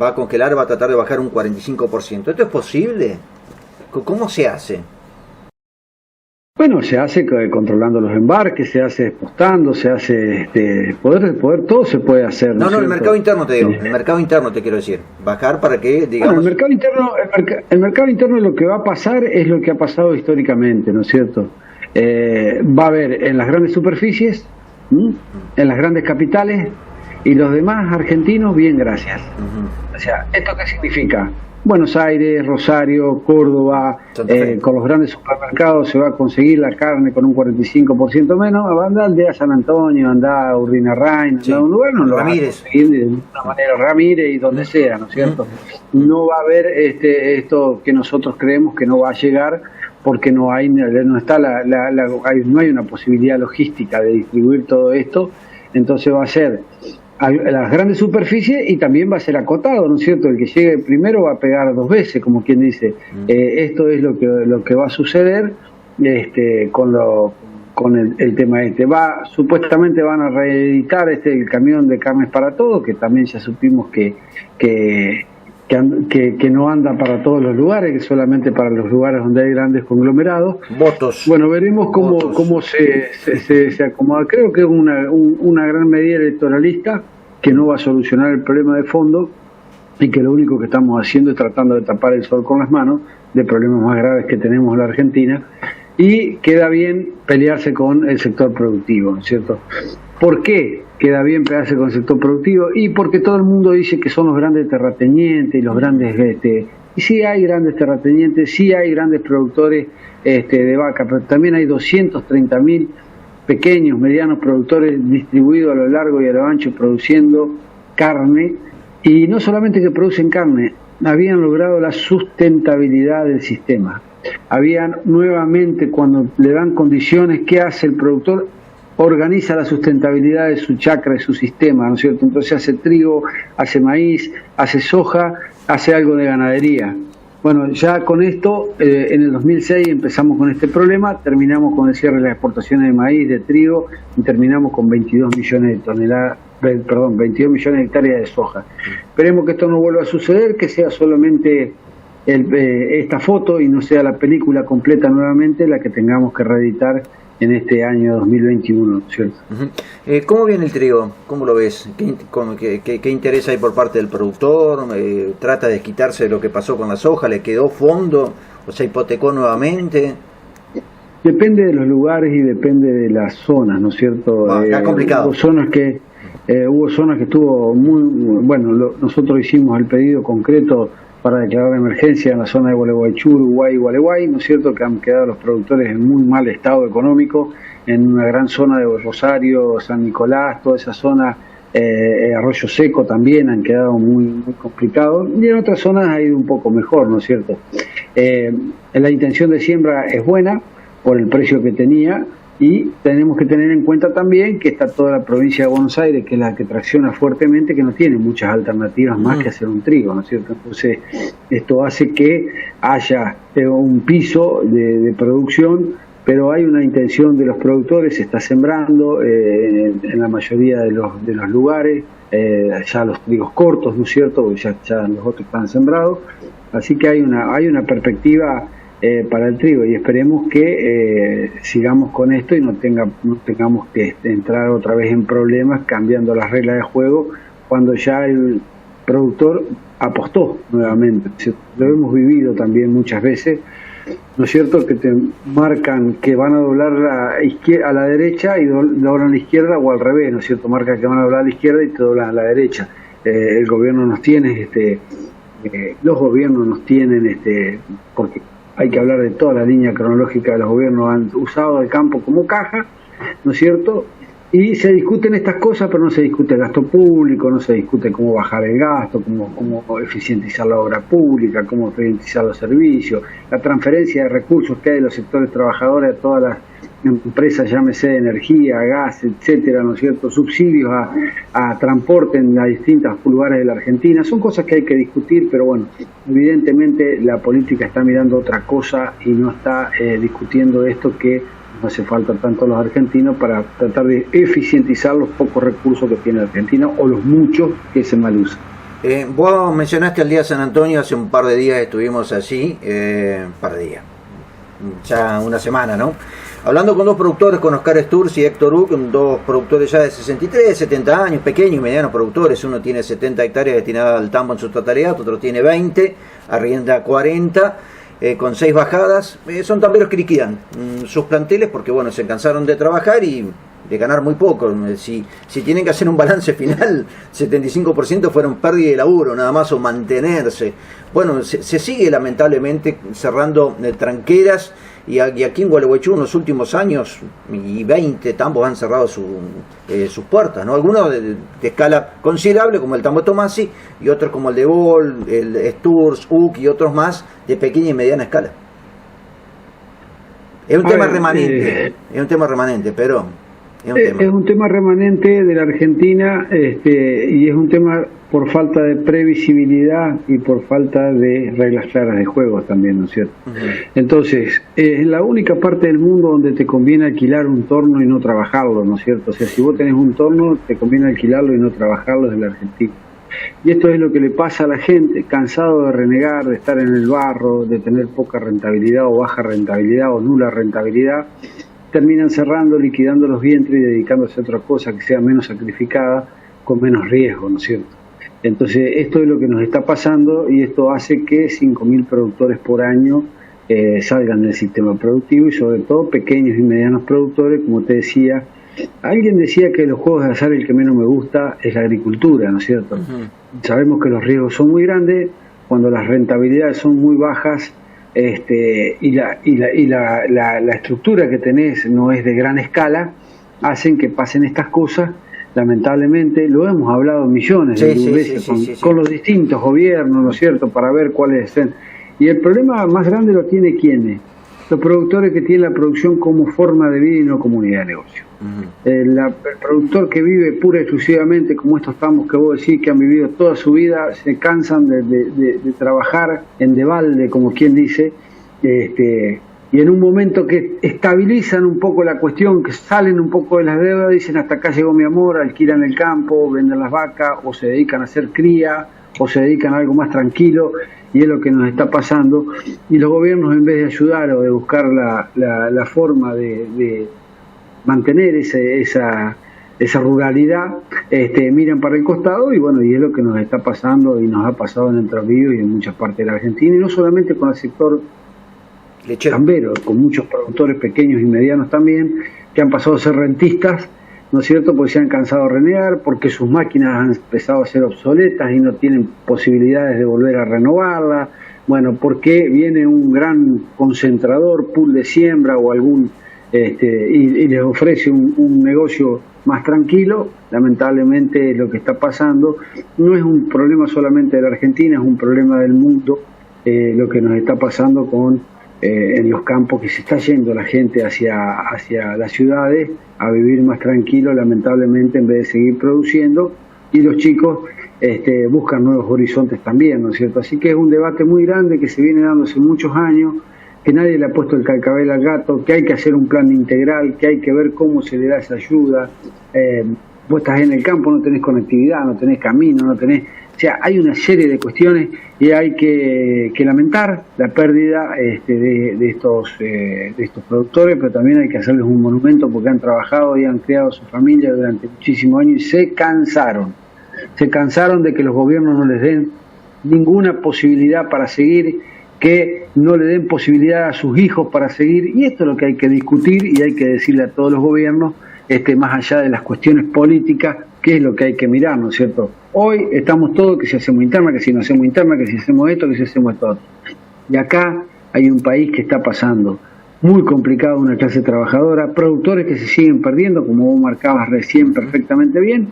va a congelar, va a tratar de bajar un 45%. ¿Esto es posible? ¿Cómo se hace? Bueno, se hace controlando los embarques, se hace expostando, se hace poder todo se puede hacer. No, el mercado interno te digo, el mercado interno te quiero decir, bajar para que, digamos... Bueno, el mercado interno lo que va a pasar es lo que ha pasado históricamente, ¿no es cierto? Va a haber en las grandes superficies, en las grandes capitales, y los demás argentinos, bien, gracias. O sea, ¿esto qué significa? Buenos Aires, Rosario, Córdoba, con los grandes supermercados se va a conseguir la carne con un 45% menos, va a andar de San Antonio, anda a Urdinarrain, anda a un lugar, no lo va a conseguir de una manera, Ramírez y donde sea, ¿no es cierto? No va a haber esto que nosotros creemos que no va a llegar, porque no hay una posibilidad logística de distribuir todo esto, entonces va a ser a las grandes superficies y también va a ser acotado, ¿no es cierto? El que llegue primero va a pegar 2 veces, como quien dice. Esto es lo que va a suceder con el tema supuestamente van a reeditar el camión de carnes para todos, que también ya supimos que no anda para todos los lugares, que solamente para los lugares donde hay grandes conglomerados. Votos. Bueno, veremos cómo se acomoda. Creo que es una gran medida electoralista que no va a solucionar el problema de fondo, y que lo único que estamos haciendo es tratando de tapar el sol con las manos de problemas más graves que tenemos en la Argentina, y queda bien pelearse con el sector productivo, ¿no es cierto? ¿Por qué queda bien pelearse con el sector productivo? Y porque todo el mundo dice que son los grandes terratenientes y los grandes... y sí hay grandes terratenientes, sí hay grandes productores de vaca, pero también hay 230.000 pequeños, medianos productores distribuidos a lo largo y a lo ancho produciendo carne, y no solamente que producen carne, habían logrado la sustentabilidad del sistema. Habían nuevamente, cuando le dan condiciones, ¿qué hace el productor? Organiza la sustentabilidad de su chacra, de su sistema, ¿no es cierto? Entonces hace trigo, hace maíz, hace soja, hace algo de ganadería. Bueno, ya con esto, en el 2006 empezamos con este problema, terminamos con el cierre de las exportaciones de maíz, de trigo, y terminamos con 22 millones de hectáreas de soja. Esperemos que esto no vuelva a suceder, que sea solamente esta foto y no sea la película completa nuevamente la que tengamos que reeditar en este año 2021, ¿cierto? ¿Cómo viene el trigo? ¿Cómo lo ves? ¿Qué interés hay por parte del productor? ¿Trata de quitarse de lo que pasó con la soja? ¿Le quedó fondo? ¿O se hipotecó nuevamente? Depende de los lugares y depende de las zonas, ¿no es cierto? Está complicado. Hubo zonas que estuvo muy... Bueno, nosotros hicimos el pedido concreto para declarar emergencia en la zona de Gualeguaychú, Uruguay y Gualeguay, ¿no es cierto?, que han quedado los productores en muy mal estado económico, en una gran zona de Rosario, San Nicolás, toda esa zona Arroyo Seco también han quedado muy complicados, y en otras zonas ha ido un poco mejor, ¿no es cierto? La intención de siembra es buena por el precio que tenía, y tenemos que tener en cuenta también que está toda la provincia de Buenos Aires, que es la que tracciona fuertemente, que no tiene muchas alternativas más que hacer un trigo, ¿no es cierto? Entonces esto hace que haya un piso de producción, pero hay una intención de los productores, se está sembrando en la mayoría de los lugares, ya los trigos cortos, ¿no es cierto? Porque ya los otros están sembrados, así que hay una perspectiva para el trigo, y esperemos que sigamos con esto y no tengamos que entrar otra vez en problemas cambiando las reglas de juego cuando ya el productor apostó nuevamente. Lo hemos vivido también muchas veces, ¿no es cierto?, que te marcan que van a doblar a la derecha y doblan a la izquierda, o al revés, ¿no es cierto?, marcan que van a doblar a la izquierda y te doblan a la derecha. El gobierno nos tiene, los gobiernos nos tienen, porque hay que hablar de toda la línea cronológica de los gobiernos, han usado el campo como caja, ¿no es cierto?, y se discuten estas cosas, pero no se discute el gasto público, no se discute cómo bajar el gasto, cómo eficientizar la obra pública, cómo eficientizar los servicios, la transferencia de recursos que hay de los sectores trabajadores a todas las empresas, llámese de energía, gas, etcétera, ¿no es cierto?, subsidios a transporte en las distintos lugares de la Argentina. Son cosas que hay que discutir, pero bueno, evidentemente la política está mirando otra cosa y no está discutiendo esto que no hace falta tanto a los argentinos para tratar de eficientizar los pocos recursos que tiene la Argentina, o los muchos que se mal usan. Vos mencionaste el Día de San Antonio, hace un par de días estuvimos allí, ya una semana, ¿no? Hablando con dos productores, con Oscar Sturz y Héctor Uck, dos productores ya de 63, 70 años, pequeños y medianos productores. Uno tiene 70 hectáreas destinadas al tambo en su totalidad, otro tiene 20, arrienda 40, con 6 bajadas. Son tamberos que liquidan sus planteles porque, bueno, se cansaron de trabajar y de ganar muy poco. Si tienen que hacer un balance final, 75% fueron pérdida de laburo, nada más, o mantenerse. Bueno, se sigue lamentablemente cerrando tranqueras, y aquí en Gualeguaychú en los últimos años, y 20 tambos han cerrado sus puertas, ¿no? Algunos de escala considerable, como el tambo Tomasi, y otros como el de Bol, el Sturz, Uck y otros más de pequeña y mediana escala. Es un tema remanente, pero... Es un tema remanente de la Argentina, y es un tema por falta de previsibilidad y por falta de reglas claras de juego también, ¿no es cierto? Entonces, es la única parte del mundo donde te conviene alquilar un torno y no trabajarlo, ¿no es cierto? O sea, si vos tenés un torno, te conviene alquilarlo y no trabajarlo desde la Argentina. Y esto es lo que le pasa a la gente, cansado de renegar, de estar en el barro, de tener poca rentabilidad o baja rentabilidad o nula rentabilidad, terminan cerrando, liquidando los vientres y dedicándose a otra cosa que sea menos sacrificada, con menos riesgo, ¿no es cierto? Entonces, esto es lo que nos está pasando, y esto hace que 5.000 productores por año salgan del sistema productivo, y sobre todo pequeños y medianos productores, como te decía. Alguien decía que de los juegos de azar el que menos me gusta es la agricultura, ¿no es cierto? Sabemos que los riesgos son muy grandes, cuando las rentabilidades son muy bajas, y la estructura que tenés no es de gran escala, hacen que pasen estas cosas. Lamentablemente, lo hemos hablado millones de veces con los distintos gobiernos, ¿no es cierto?, para ver cuáles son. Y el problema más grande lo tiene ¿quiénes? Los productores que tienen la producción como forma de vida y no como unidad de negocio. El productor que vive pura y exclusivamente como estos tambos que vos decís, que han vivido toda su vida, se cansan de trabajar en de balde, como quien dice, y en un momento que estabilizan un poco la cuestión, que salen un poco de las deudas, dicen hasta acá llegó mi amor, alquilan el campo, venden las vacas, o se dedican a hacer cría, o se dedican a algo más tranquilo, y es lo que nos está pasando. Y los gobiernos, en vez de ayudar o de buscar la forma de mantener esa ruralidad, miran para el costado, y bueno, y es lo que nos está pasando y nos ha pasado en Entre Ríos y en muchas partes de la Argentina, y no solamente con el sector tambero, con muchos productores pequeños y medianos también, que han pasado a ser rentistas, ¿no es cierto?, porque se han cansado de renegar, porque sus máquinas han empezado a ser obsoletas y no tienen posibilidades de volver a renovarlas. Bueno, porque viene un gran concentrador, pool de siembra o algún y les ofrece un negocio más tranquilo. Lamentablemente lo que está pasando no es un problema solamente de la Argentina, es un problema del mundo, lo que nos está pasando en los campos, que se está yendo la gente hacia las ciudades a vivir más tranquilo, lamentablemente, en vez de seguir produciendo, y los chicos buscan nuevos horizontes también, ¿no es cierto? Así que es un debate muy grande que se viene dando hace muchos años, que nadie le ha puesto el cascabel al gato, que hay que hacer un plan integral, que hay que ver cómo se le da esa ayuda. Vos estás en el campo, no tenés conectividad, no tenés camino, no tenés... O sea, hay una serie de cuestiones y hay que lamentar la pérdida de estos productores, pero también hay que hacerles un monumento porque han trabajado y han creado su familia durante muchísimos años y se cansaron de que los gobiernos no les den ninguna posibilidad para seguir, que no le den posibilidad a sus hijos para seguir, y esto es lo que hay que discutir y hay que decirle a todos los gobiernos, más allá de las cuestiones políticas, qué es lo que hay que mirar, ¿no es cierto? Hoy estamos todos que si hacemos interna, que si no hacemos interna, que si hacemos esto, que si hacemos esto otro. Y acá hay un país que está pasando muy complicado, una clase trabajadora, productores que se siguen perdiendo, como vos marcabas recién perfectamente bien,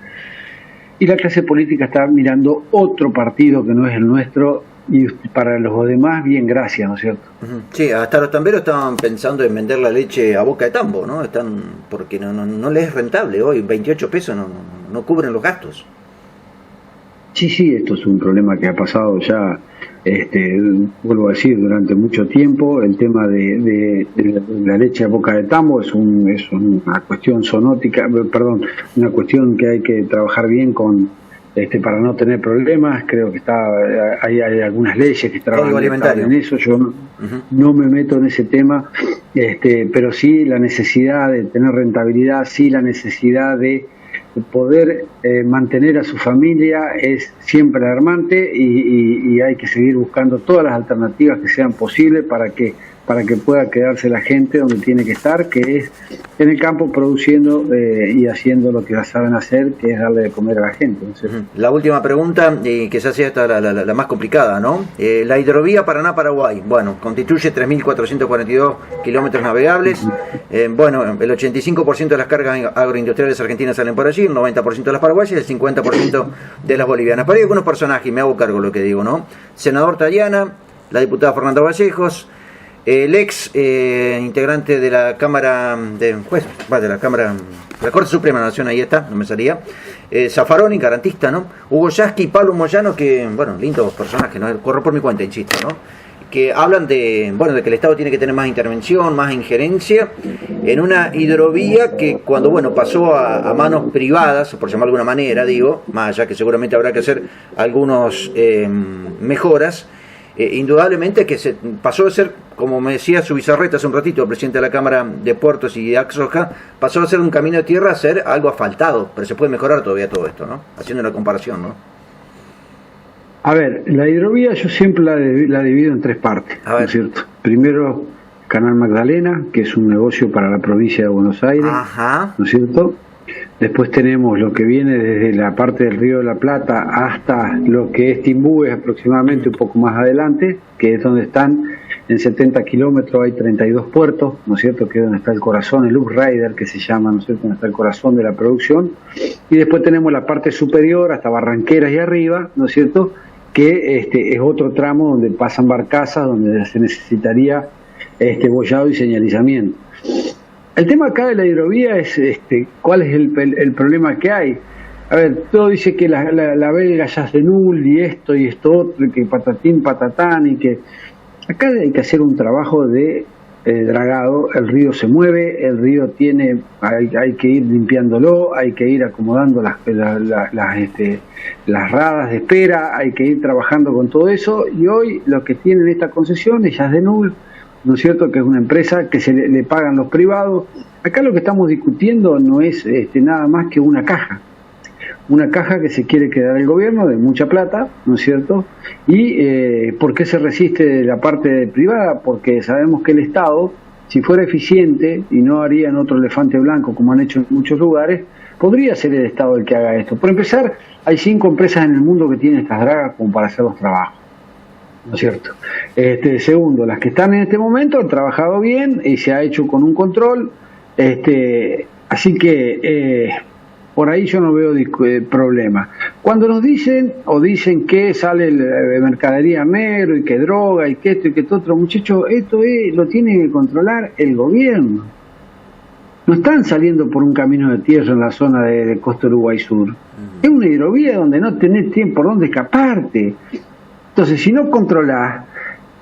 y la clase política está mirando otro partido que no es el nuestro, y para los demás, bien, gracias, ¿no es cierto? Sí, hasta los tamberos estaban pensando en vender la leche a boca de tambo, ¿no? Porque no les es rentable hoy, 28 pesos no cubren los gastos. Sí, esto es un problema que ha pasado ya, vuelvo a decir, durante mucho tiempo. El tema de la leche a boca de tambo es una cuestión zoonótica, una cuestión que hay que trabajar bien para no tener problemas. Creo que hay algunas leyes que trabajan en eso. Yo no me meto en ese tema, pero sí la necesidad de tener rentabilidad, sí la necesidad de poder mantener a su familia es siempre alarmante, y hay que seguir buscando todas las alternativas que sean posibles para que pueda quedarse la gente donde tiene que estar, que es en el campo produciendo y haciendo lo que saben hacer, que es darle de comer a la gente. Entonces, la última pregunta, que se hacía esta la más complicada, ¿no? La hidrovía Paraná-Paraguay, bueno, constituye 3.442 kilómetros navegables. Bueno, el 85% de las cargas agroindustriales argentinas salen por allí, el 90% de las paraguayas y el 50% de las bolivianas. Pero hay algunos personajes, y me hago cargo de lo que digo, ¿no? Senador Tayana, la diputada Fernanda Vallejos, el ex integrante de la Cámara de la Corte Suprema de la Nación, ahí está, no me salía, Zaffaroni, garantista, ¿no? Hugo Yasky y Pablo Moyano, que, bueno, lindos personajes, ¿no? Corro por mi cuenta, insisto, ¿no? Que hablan de que el Estado tiene que tener más intervención, más injerencia en una hidrovía que cuando, pasó a manos privadas, por llamarlo de alguna manera, digo, más allá que seguramente habrá que hacer algunos mejoras, indudablemente que se pasó de ser, como me decía Zubizarreta hace un ratito, el presidente de la Cámara de Puertos y de Axoja, pasó a ser un camino de tierra a ser algo asfaltado, pero se puede mejorar todavía todo esto, ¿no? Haciendo una comparación, ¿no? A ver, la hidrovía yo siempre la divido en tres partes, ¿no es cierto? Primero, Canal Magdalena, que es un negocio para la provincia de Buenos Aires, ¿no es cierto? Después tenemos lo que viene desde la parte del Río de la Plata hasta lo que es Timbúes, aproximadamente un poco más adelante, que es donde están en 70 kilómetros, hay 32 puertos, ¿no es cierto?, que es donde está el corazón, el Rider que se llama, ¿no es cierto?, donde está el corazón de la producción. Y después tenemos la parte superior hasta Barranqueras y arriba, ¿no es cierto?, que es otro tramo donde pasan barcazas, donde se necesitaría bollado y señalizamiento. El tema acá de la hidrovía es cuál es el problema que hay. A ver, todo dice que la belga ya es de nul y esto otro, y que patatín, patatán, y que acá hay que hacer un trabajo de dragado. El río se mueve, el río hay que ir limpiándolo, hay que ir acomodando las radas de espera, hay que ir trabajando con todo eso, y hoy los que tienen esta concesión es de nul, ¿no es cierto?, que es una empresa que se le pagan los privados. Acá lo que estamos discutiendo no es nada más que una caja que se quiere quedar el gobierno de mucha plata, ¿no es cierto? Y ¿por qué se resiste de la parte privada? Porque sabemos que el Estado, si fuera eficiente y no harían otro elefante blanco como han hecho en muchos lugares, podría ser el Estado el que haga esto. Por empezar, hay 5 empresas en el mundo que tienen estas dragas como para hacer los trabajos, ¿no es cierto? Segundo, las que están en este momento han trabajado bien y se ha hecho con un control. Así que por ahí yo no veo problema. Cuando nos dicen que sale mercadería negro y que droga y que esto y que otro, muchachos, lo tiene que controlar el gobierno. No están saliendo por un camino de tierra en la zona de Costa Uruguay Sur. Es una hidrovía donde no tenés tiempo por dónde escaparte. Entonces, si no controlás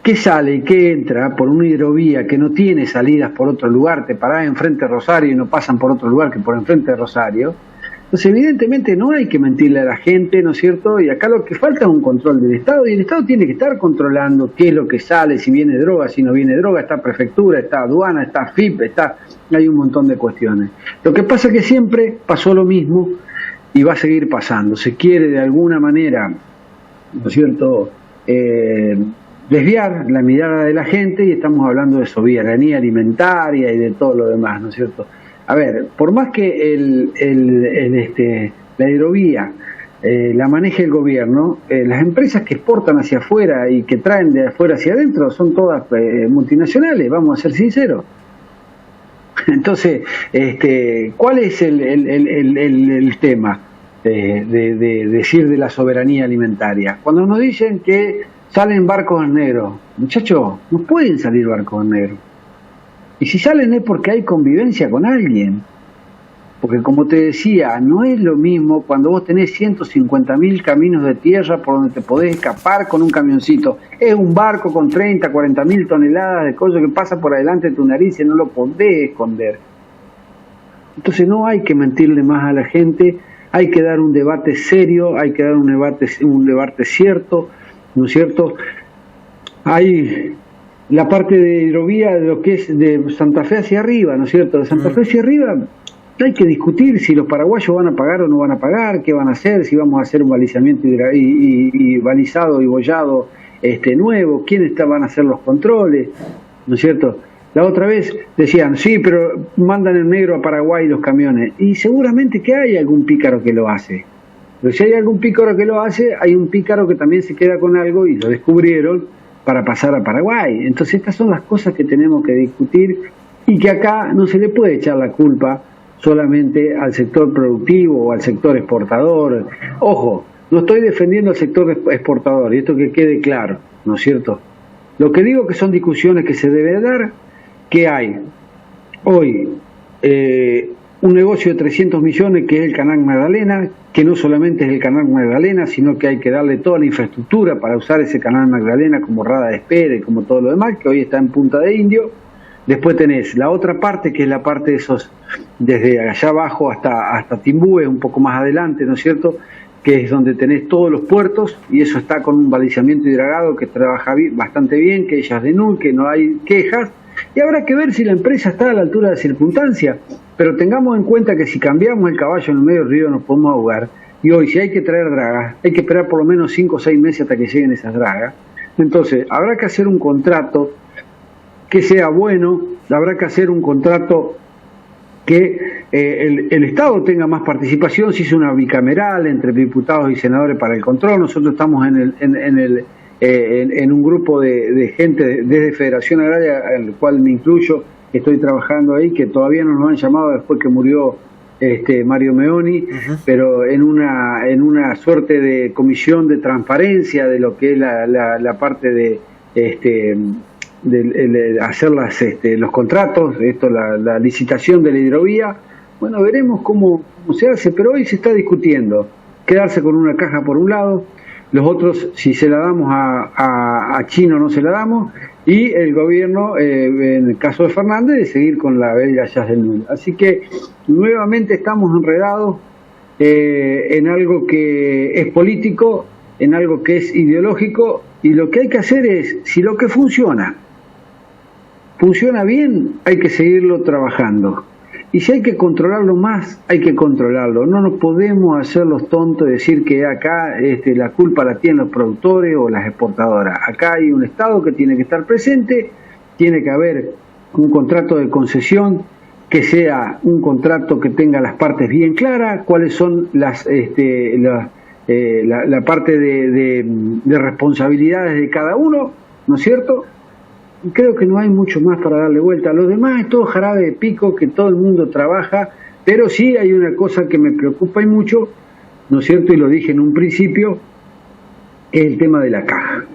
qué sale y qué entra por una hidrovía que no tiene salidas por otro lugar, te parás enfrente de Rosario y no pasan por otro lugar que por enfrente de Rosario, entonces evidentemente no hay que mentirle a la gente, ¿no es cierto? Y acá lo que falta es un control del Estado, y el Estado tiene que estar controlando qué es lo que sale, si viene droga, si no viene droga, está prefectura, está aduana, está FIP, hay un montón de cuestiones. Lo que pasa es que siempre pasó lo mismo y va a seguir pasando. Se quiere de alguna manera, ¿no es cierto?, desviar la mirada de la gente, y estamos hablando de soberanía alimentaria y de todo lo demás, ¿no es cierto? A ver, por más que la hidrovía la maneje el gobierno, las empresas que exportan hacia afuera y que traen de afuera hacia adentro son todas multinacionales, vamos a ser sinceros. Entonces, ¿cuál es el tema de decir de la soberanía alimentaria? Cuando nos dicen que salen barcos negros, muchachos, no pueden salir barcos negros. Y si salen es porque hay convivencia con alguien. Porque como te decía, no es lo mismo cuando vos tenés 150.000 caminos de tierra por donde te podés escapar con un camioncito. Es un barco con 30, 40.000 toneladas de cosas que pasa por adelante de tu nariz y no lo podés esconder. Entonces no hay que mentirle más a la gente, hay que dar un debate serio, hay que dar un debate cierto, ¿no es cierto? Hay la parte de hidrovía de lo que es de Santa Fe hacia arriba, ¿no es cierto? De Santa Fe hacia arriba hay que discutir si los paraguayos van a pagar o no van a pagar, qué van a hacer, si vamos a hacer un balizamiento y balizado y bollado nuevo, quiénes van a hacer los controles, ¿no es cierto? La otra vez decían, sí, pero mandan en negro a Paraguay los camiones, y seguramente que hay algún pícaro que lo hace. Pero si hay algún pícaro que lo hace, hay un pícaro que también se queda con algo y lo descubrieron para pasar a Paraguay. Entonces estas son las cosas que tenemos que discutir, y que acá no se le puede echar la culpa solamente al sector productivo o al sector exportador. Ojo, no estoy defendiendo al sector exportador, y esto que quede claro, ¿no es cierto? Lo que digo que son discusiones que se debe dar, que hay hoy un negocio de 300 millones que es el Canal Magdalena, que no solamente es el Canal Magdalena, sino que hay que darle toda la infraestructura para usar ese Canal Magdalena como rada de espera y como todo lo demás, que hoy está en Punta de Indio. Después tenés la otra parte, que es la parte de esos, desde allá abajo hasta Timbúes, un poco más adelante, ¿no es cierto?, que es donde tenés todos los puertos, y eso está con un balizamiento y dragado que trabaja bastante bien, que ellas denuncian, que no hay quejas, y habrá que ver si la empresa está a la altura de circunstancias. Pero tengamos en cuenta que si cambiamos el caballo en el medio del río nos podemos ahogar, y hoy si hay que traer dragas, hay que esperar por lo menos 5 o 6 meses hasta que lleguen esas dragas. Entonces habrá que hacer un contrato que sea bueno, habrá que hacer un contrato que el Estado tenga más participación. Se hizo una bicameral entre diputados y senadores para el control. Nosotros estamos en un grupo de gente desde Federación Agraria, al cual me incluyo, estoy trabajando ahí, que todavía no nos han llamado después que murió Mario Meoni, pero en una suerte de comisión de transparencia de lo que es la parte de hacer los contratos, la licitación de la hidrovía. Bueno, veremos cómo se hace, pero hoy se está discutiendo quedarse con una caja por un lado, los otros si se la damos a Chino no se la damos, y el gobierno, en el caso de Fernández, de seguir con la bella Jazz del Nul. Así que nuevamente estamos enredados en algo que es político, en algo que es ideológico, y lo que hay que hacer es, si lo que funciona bien, hay que seguirlo trabajando. Y si hay que controlarlo más, hay que controlarlo. No nos podemos hacer los tontos y decir que acá la culpa la tienen los productores o las exportadoras. Acá hay un Estado que tiene que estar presente, tiene que haber un contrato de concesión que sea un contrato que tenga las partes bien claras, cuáles son la parte de responsabilidades de cada uno, ¿no es cierto? creo que no hay mucho más para darle vuelta. Lo demás es todo jarabe de pico, que todo el mundo trabaja, pero sí hay una cosa que me preocupa y mucho, ¿no es cierto? Y lo dije en un principio, es el tema de la caja.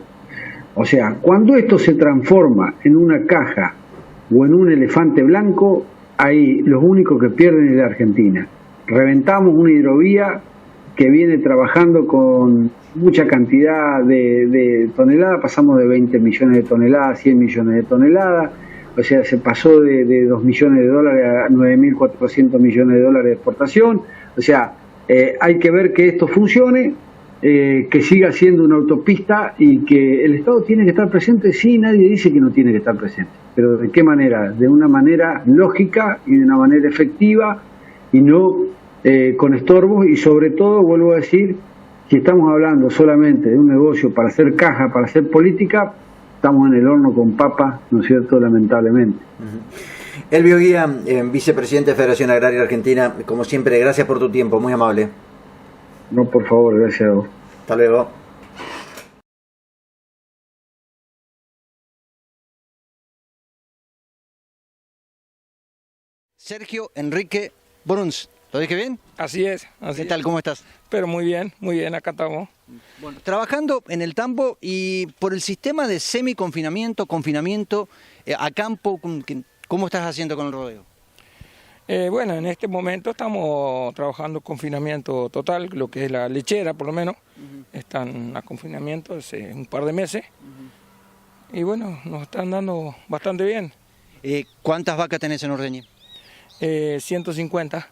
O sea, cuando esto se transforma en una caja o en un elefante blanco, ahí los únicos que pierden es la Argentina. Reventamos una hidrovía que viene trabajando con mucha cantidad de toneladas, pasamos de 20 millones de toneladas a 100 millones de toneladas, o sea, se pasó de 2 millones de dólares a 9.400 millones de dólares de exportación, o sea, hay que ver que esto funcione, que siga siendo una autopista y que el Estado tiene que estar presente. Sí, nadie dice que no tiene que estar presente, pero ¿de qué manera? De una manera lógica y de una manera efectiva y no con estorbos, y sobre todo, vuelvo a decir, si estamos hablando solamente de un negocio para hacer caja, para hacer política, estamos en el horno con papas, ¿no es cierto?, lamentablemente. Elvio Guía, vicepresidente de Federación Agraria Argentina, como siempre, gracias por tu tiempo, muy amable. No, por favor, gracias a vos. Hasta luego. Sergio Enrique Bruns, ¿lo dije bien? Así es. ¿Qué tal? ¿Cómo estás? Pero muy bien, acá estamos. Bueno, trabajando en el Tambo y por el sistema de semi-confinamiento, confinamiento a campo, ¿cómo estás haciendo con el rodeo? Bueno, en este momento estamos trabajando confinamiento total, lo que es la lechera por lo menos. Están a confinamiento hace un par de meses. Y bueno, nos están dando bastante bien. ¿Cuántas vacas tenés en ordeñe? 150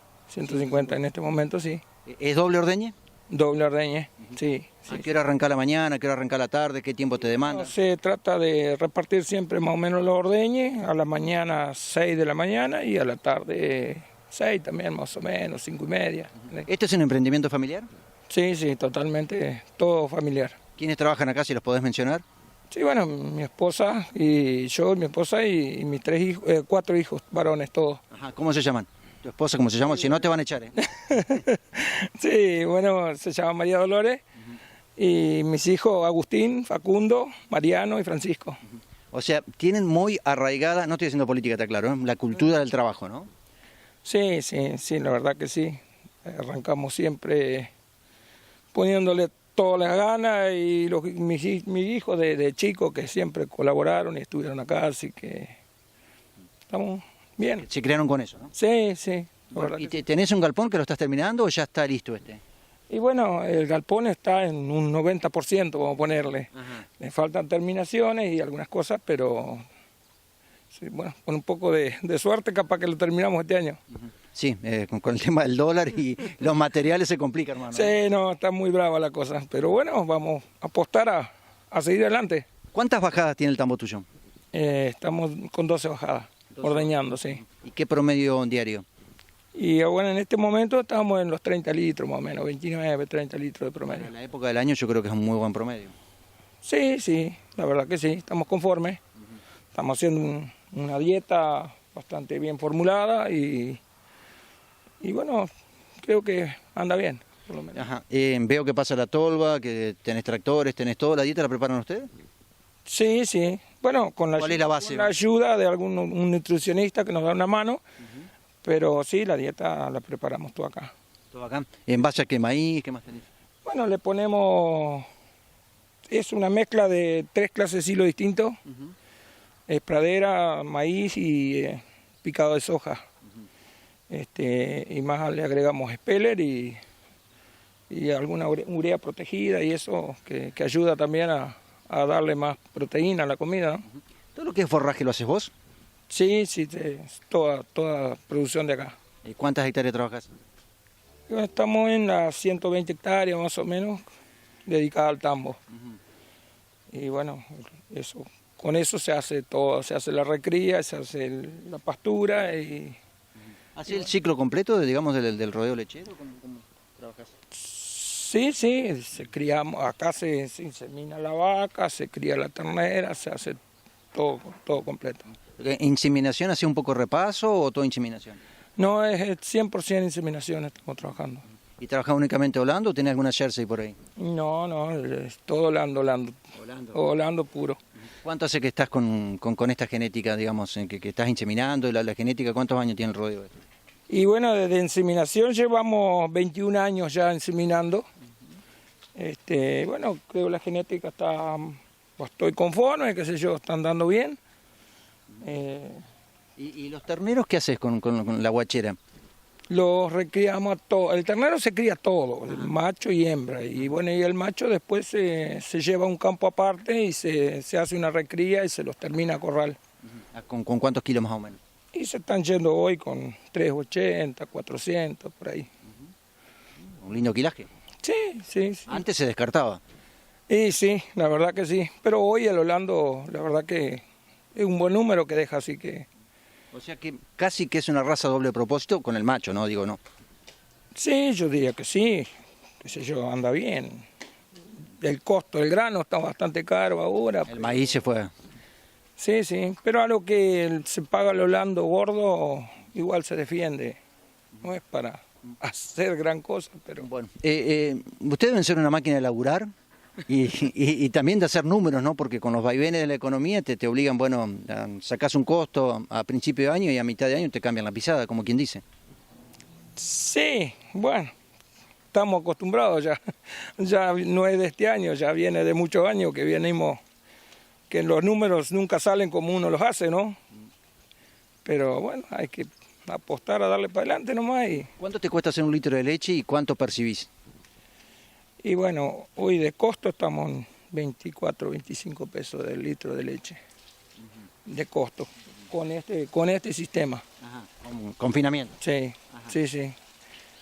en este momento, sí. ¿Es doble ordeñe? Doble ordeñe, sí. ¿A qué hora arranca la mañana, a qué hora arranca la tarde, qué tiempo te demanda? No, se trata de repartir siempre más o menos los ordeñes, a la mañana 6 de la mañana y a la tarde 6 también, más o menos, 5:30. ¿Este es un emprendimiento familiar? Sí, totalmente, todo familiar. ¿Quiénes trabajan acá, si los podés mencionar? Sí, bueno, mi esposa y yo, mi esposa y mis 4 hijos, varones todos. Ajá, ¿cómo se llaman? ¿Tu esposa cómo se llama? Si no te van a echar, ¿eh? Sí, bueno, se llama María Dolores y mis hijos Agustín, Facundo, Mariano y Francisco. O sea, tienen muy arraigada, no estoy haciendo política, está claro, ¿eh?, la cultura del trabajo, ¿no? Sí, la verdad que sí. Arrancamos siempre poniéndole todas las ganas y mis hijos de chicos que siempre colaboraron y estuvieron acá, así que estamos bien. Se crearon con eso, ¿no? Sí. Bueno, ¿y tenés un galpón que lo estás terminando o ya está listo este? Y bueno, el galpón está en un 90%, vamos a ponerle. Ajá. Le faltan terminaciones y algunas cosas, pero sí, bueno, con un poco de suerte capaz que lo terminamos este año. Sí, con el tema del dólar y los materiales se complica, hermano. Sí, no, está muy brava la cosa, pero bueno, vamos a apostar a seguir adelante. ¿Cuántas bajadas tiene el tambo tuyo? Estamos con 12 bajadas, ordeñando, sí. ¿Y qué promedio diario? Y bueno, en este momento estamos en los 30 litros más o menos, 29, 30 litros de promedio. En la época del año yo creo que es un muy buen promedio. Sí, la verdad que sí, estamos conformes. Estamos haciendo una dieta bastante bien formulada y bueno, creo que anda bien, por lo menos. Ajá. Veo que pasa la tolva, que tenés tractores, tenés todo. ¿La dieta la preparan ustedes? Sí. Bueno, con la ayuda de un nutricionista que nos da una mano, pero sí, la dieta la preparamos todo acá. Todo acá. ¿En base a qué maíz? ¿Qué más tenés? Bueno, le ponemos, es una mezcla de 3 clases de hilo distintos, es pradera, maíz y picado de soja. Y más le agregamos speller y alguna urea protegida y eso que ayuda también a darle más proteína a la comida, ¿no? ¿Todo lo que es forraje lo haces vos? Sí, toda producción de acá. ¿Y cuántas hectáreas trabajas? Bueno, estamos en las 120 hectáreas más o menos, dedicadas al tambo. Y bueno, con eso se hace todo, se hace la recría, se hace la pastura y... ¿Hace el ciclo completo, digamos, del rodeo lechero? ¿Cómo trabajas? Sí, se cría, acá se insemina la vaca, se cría la ternera, se hace todo completo. ¿Inseminación hace un poco repaso o todo inseminación? No, es 100% inseminación estamos trabajando. ¿Y trabajas únicamente holando o tenés alguna jersey por ahí? No, es todo holando puro. ¿Cuánto hace que estás con esta genética, digamos, que estás inseminando, la genética? ¿Cuántos años tiene el rodeo? Y bueno, desde inseminación llevamos 21 años ya inseminando. Bueno, creo que la genética está, pues estoy conforme, qué sé yo, están dando bien. ¿Y los terneros qué haces con la guachera? Los recriamos a todos. El ternero se cría todo, el macho y hembra. Y bueno, y el macho después se lleva a un campo aparte y se hace una recría y se los termina a corral. ¿Con cuántos kilos más o menos? Y se están yendo hoy con 380, 400, por ahí. ¿Un lindo quilaje? Sí, sí, sí. Antes se descartaba. Y sí, la verdad que sí. Pero hoy el Orlando, la verdad que es un buen número que deja, así que... O sea que casi que es una raza doble propósito con el macho, ¿no? Digo, no. Sí, yo diría que sí, qué sé yo, anda bien. El costo del grano está bastante caro ahora. El maíz se fue. Sí, sí, pero a lo que se paga el Orlando gordo, igual se defiende. No es para hacer gran cosa, pero... Bueno, ustedes deben ser una máquina de laburar y también de hacer números, ¿no? Porque con los vaivenes de la economía te obligan, bueno, sacás un costo a principio de año y a mitad de año te cambian la pisada, como quien dice. Sí, bueno, estamos acostumbrados ya. Ya no es de este año, ya viene de muchos años que venimos, que los números nunca salen como uno los hace, ¿no? Pero bueno, hay que apostar a darle para adelante nomás. ¿Cuánto te cuesta hacer un litro de leche y cuánto percibís? Y bueno, hoy de costo estamos en 24, 25 pesos del litro de leche, de costo, con este sistema. Ajá, con confinamiento. Sí, ajá. Sí, sí.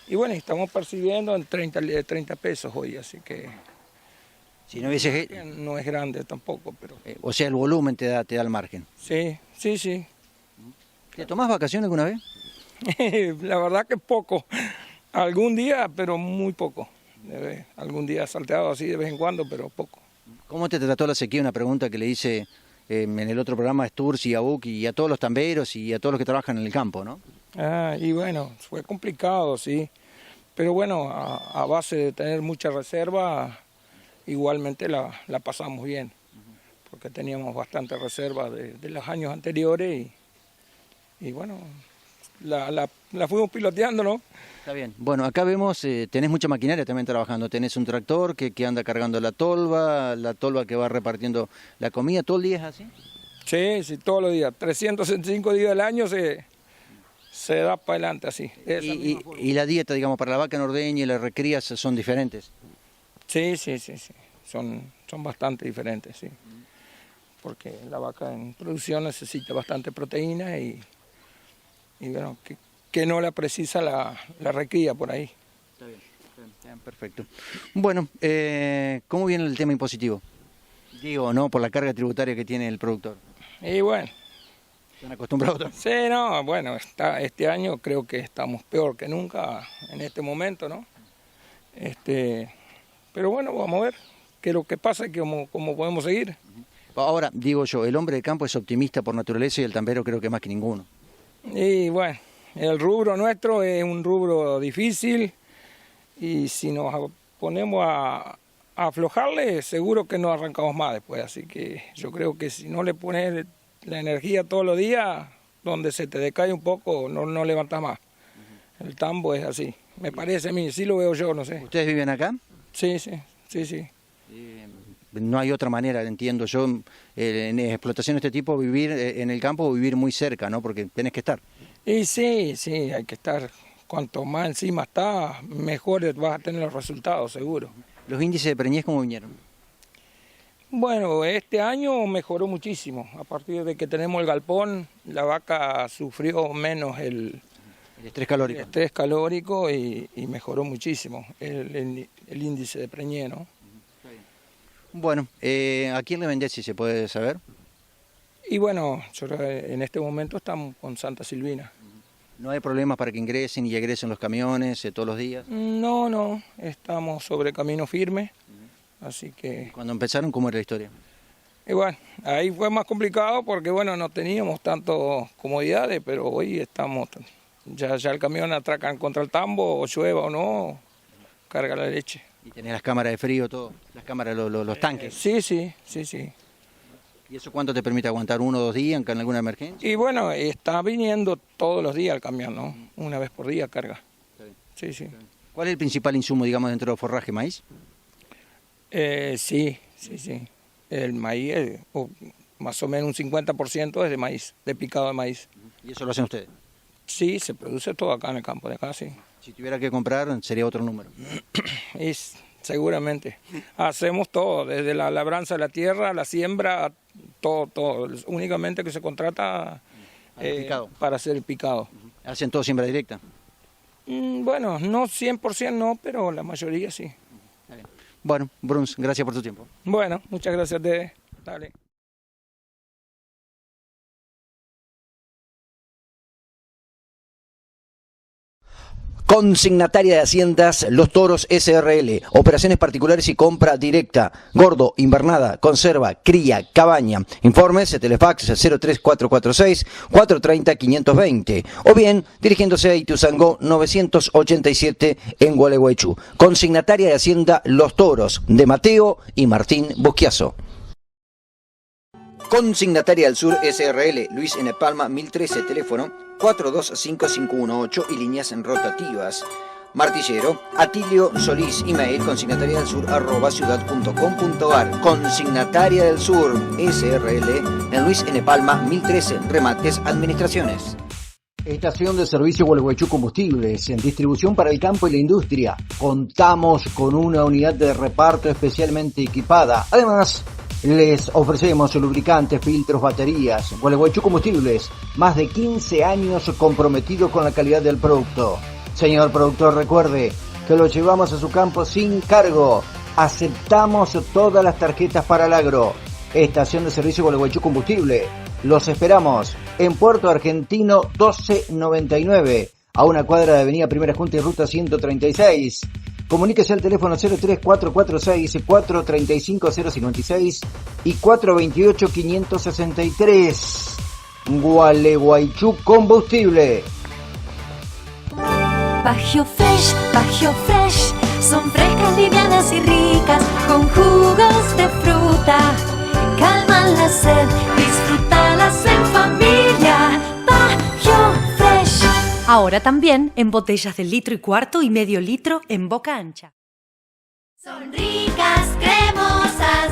Y bueno, estamos percibiendo en 30 pesos hoy, así que... Si no hubiese... No es grande tampoco, pero... o sea, el volumen te da el margen. Sí, sí, sí. ¿Te tomás vacaciones alguna vez? La verdad que poco. Algún día, pero muy poco. Algún día salteado así de vez en cuando, pero poco. ¿Cómo te trató la sequía? Una pregunta que le hice en el otro programa a Sturzi, a Buki y a todos los tamberos y a todos los que trabajan en el campo, ¿no? Y bueno, fue complicado, sí. Pero bueno, a base de tener mucha reserva, igualmente la pasamos bien. Porque teníamos bastante reserva de los años anteriores y bueno, la fuimos piloteando, ¿no? Está bien. Bueno, acá vemos, tenés mucha maquinaria también trabajando. Tenés un tractor que anda cargando la tolva que va repartiendo la comida. ¿Todo el día es así? Sí, sí, todos los días. 365 días del año se da para adelante así. ¿Y la dieta, digamos, para la vaca nordeña y las recrías son diferentes? Sí, sí, sí, sí. Son bastante diferentes, sí. Porque la vaca en producción necesita bastante proteína y bueno, que no la precisa la recría por ahí. Está bien, perfecto. Bueno, ¿cómo viene el tema impositivo? Digo, ¿no? Por la carga tributaria que tiene el productor. Y bueno. ¿Están acostumbrados también? Sí, no, bueno, este año creo que estamos peor que nunca en este momento, ¿no? Pero bueno, vamos a ver qué es lo que pasa y cómo podemos seguir. Ahora, digo yo, el hombre de campo es optimista por naturaleza y el tambero creo que más que ninguno. Y bueno, el rubro nuestro es un rubro difícil y si nos ponemos a aflojarle, seguro que no arrancamos más después. Así que yo creo que si no le pones la energía todos los días, donde se te decae un poco, no levantas más. El tambo es así, me parece a mí, sí lo veo yo, no sé. ¿Ustedes viven acá? Sí, sí, sí, sí. No hay otra manera, entiendo yo, en explotación de este tipo, vivir en el campo o vivir muy cerca, ¿no? Porque tenés que estar. Y sí, sí, hay que estar. Cuanto más encima está, mejor vas a tener los resultados, seguro. ¿Los índices de preñez cómo vinieron? Bueno, este año mejoró muchísimo. A partir de que tenemos el galpón, la vaca sufrió menos el estrés calórico. El estrés calórico y mejoró muchísimo el índice de preñez, ¿no? Bueno, ¿a quién le vendés, si se puede saber? Y bueno, en este momento estamos con Santa Silvina. ¿No hay problemas para que ingresen y egresen los camiones todos los días? No, estamos sobre camino firme, así que... Cuando empezaron, ¿cómo era la historia? Y bueno, ahí fue más complicado porque bueno, no teníamos tantas comodidades, pero hoy estamos... Ya el camión atracan contra el tambo, o llueva o no, carga la leche. ¿Y tenés las cámaras de frío, todo? ¿Las cámaras, los tanques? Sí. ¿Y eso cuánto te permite aguantar? ¿1 o 2 días en alguna emergencia? Y bueno, está viniendo todos los días el camión, ¿no? Una vez por día carga. Sí, sí. ¿Cuál es el principal insumo, digamos, dentro del forraje? ¿Maíz? Sí. El maíz, más o menos un 50% es de maíz, de picado de maíz. ¿Y eso lo hacen ustedes? Sí, se produce todo acá en el campo de acá, sí. Si tuviera que comprar, sería otro número. Seguramente. Hacemos todo, desde la labranza de la tierra, la siembra, todo. Únicamente que se contrata para hacer el picado. ¿Hacen todo siembra directa? Bueno, no 100% no, pero la mayoría sí. Bueno, Bruns, gracias por tu tiempo. Bueno, muchas gracias a ustedes. Dale. Consignataria de Haciendas Los Toros SRL. Operaciones particulares y compra directa. Gordo, invernada, conserva, cría, cabaña. Informes, telefax 03446 430 520. O bien dirigiéndose a Ituzaingó 987 en Gualeguaychú. Consignataria de Hacienda Los Toros, de Mateo y Martín Bosquiazo. Consignataria del Sur SRL, Luis N. Palma 1013, teléfono 425518 y líneas rotativas. Martillero, Atilio Solís, email consignatariadelSur@ciudad.com.ar. Consignataria del Sur SRL en Luis N. Palma 1013, remates administraciones. Estación de servicio Gualeguaychú Combustibles, en distribución para el campo y la industria. Contamos con una unidad de reparto especialmente equipada. Además, les ofrecemos lubricantes, filtros, baterías. Gualeguaychú Combustibles, más de 15 años comprometido con la calidad del producto. Señor productor, recuerde que lo llevamos a su campo sin cargo. Aceptamos todas las tarjetas para el agro. Estación de servicio Gualeguaychú Combustible. Los esperamos en Puerto Argentino 1299, a una cuadra de Avenida Primera Junta y Ruta 136. Comuníquese al teléfono 03446 435 056 y 428 563. Gualeguaychú Combustible. Bagio Fresh, son frescas, livianas y ricas, con jugos de fruta, calman la sed, disfrútalas en familia. Bagio Fresh. Ahora también en botellas de 1,25 litros y medio litro en boca ancha. Son ricas, cremosas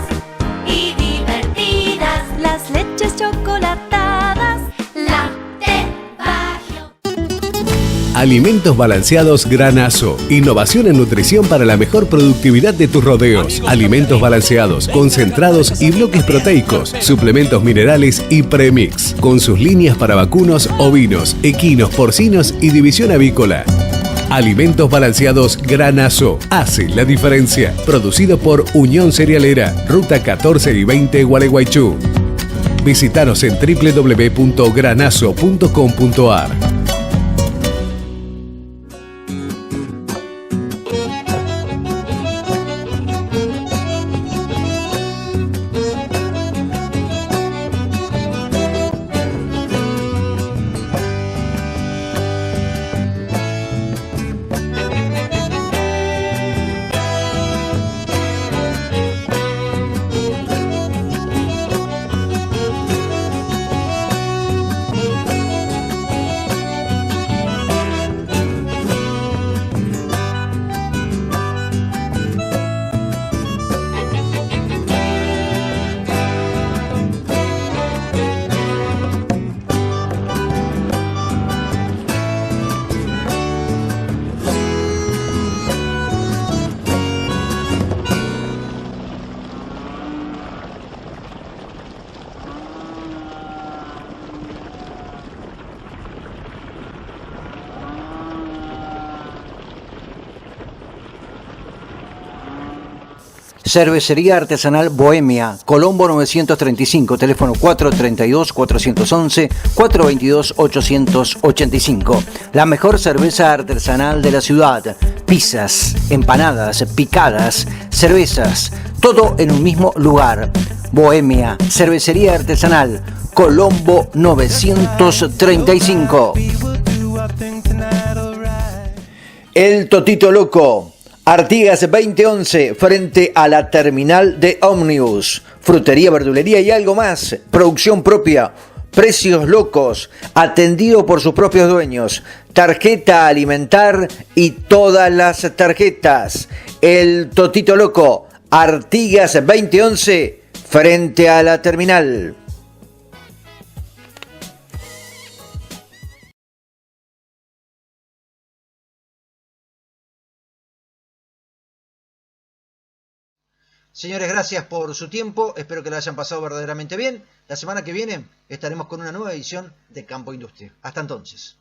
y divertidas las leches chocolatadas. Latte Bagio. Alimentos balanceados Granazo. Innovación en nutrición para la mejor productividad de tus rodeos. Alimentos balanceados, concentrados y bloques proteicos, suplementos minerales y premix. Con sus líneas para vacunos, ovinos, equinos, porcinos y división avícola. Alimentos balanceados Granazo. Hace la diferencia. Producido por Unión Cerealera. Ruta 14 y 20 Gualeguaychú. Visítanos en www.granazo.com.ar. Cervecería Artesanal Bohemia, Colombo 935, teléfono 432-411, 422-885. La mejor cerveza artesanal de la ciudad. Pizzas, empanadas, picadas, cervezas, todo en un mismo lugar. Bohemia, Cervecería Artesanal, Colombo 935. El Totito Loco. Artigas 2011, frente a la terminal de ómnibus. Frutería, verdulería y algo más. Producción propia. Precios locos. Atendido por sus propios dueños. Tarjeta alimentar y todas las tarjetas. El Totito Loco. Artigas 2011, frente a la terminal. Señores, gracias por su tiempo. Espero que la hayan pasado verdaderamente bien. La semana que viene estaremos con una nueva edición de Campo Industria. Hasta entonces.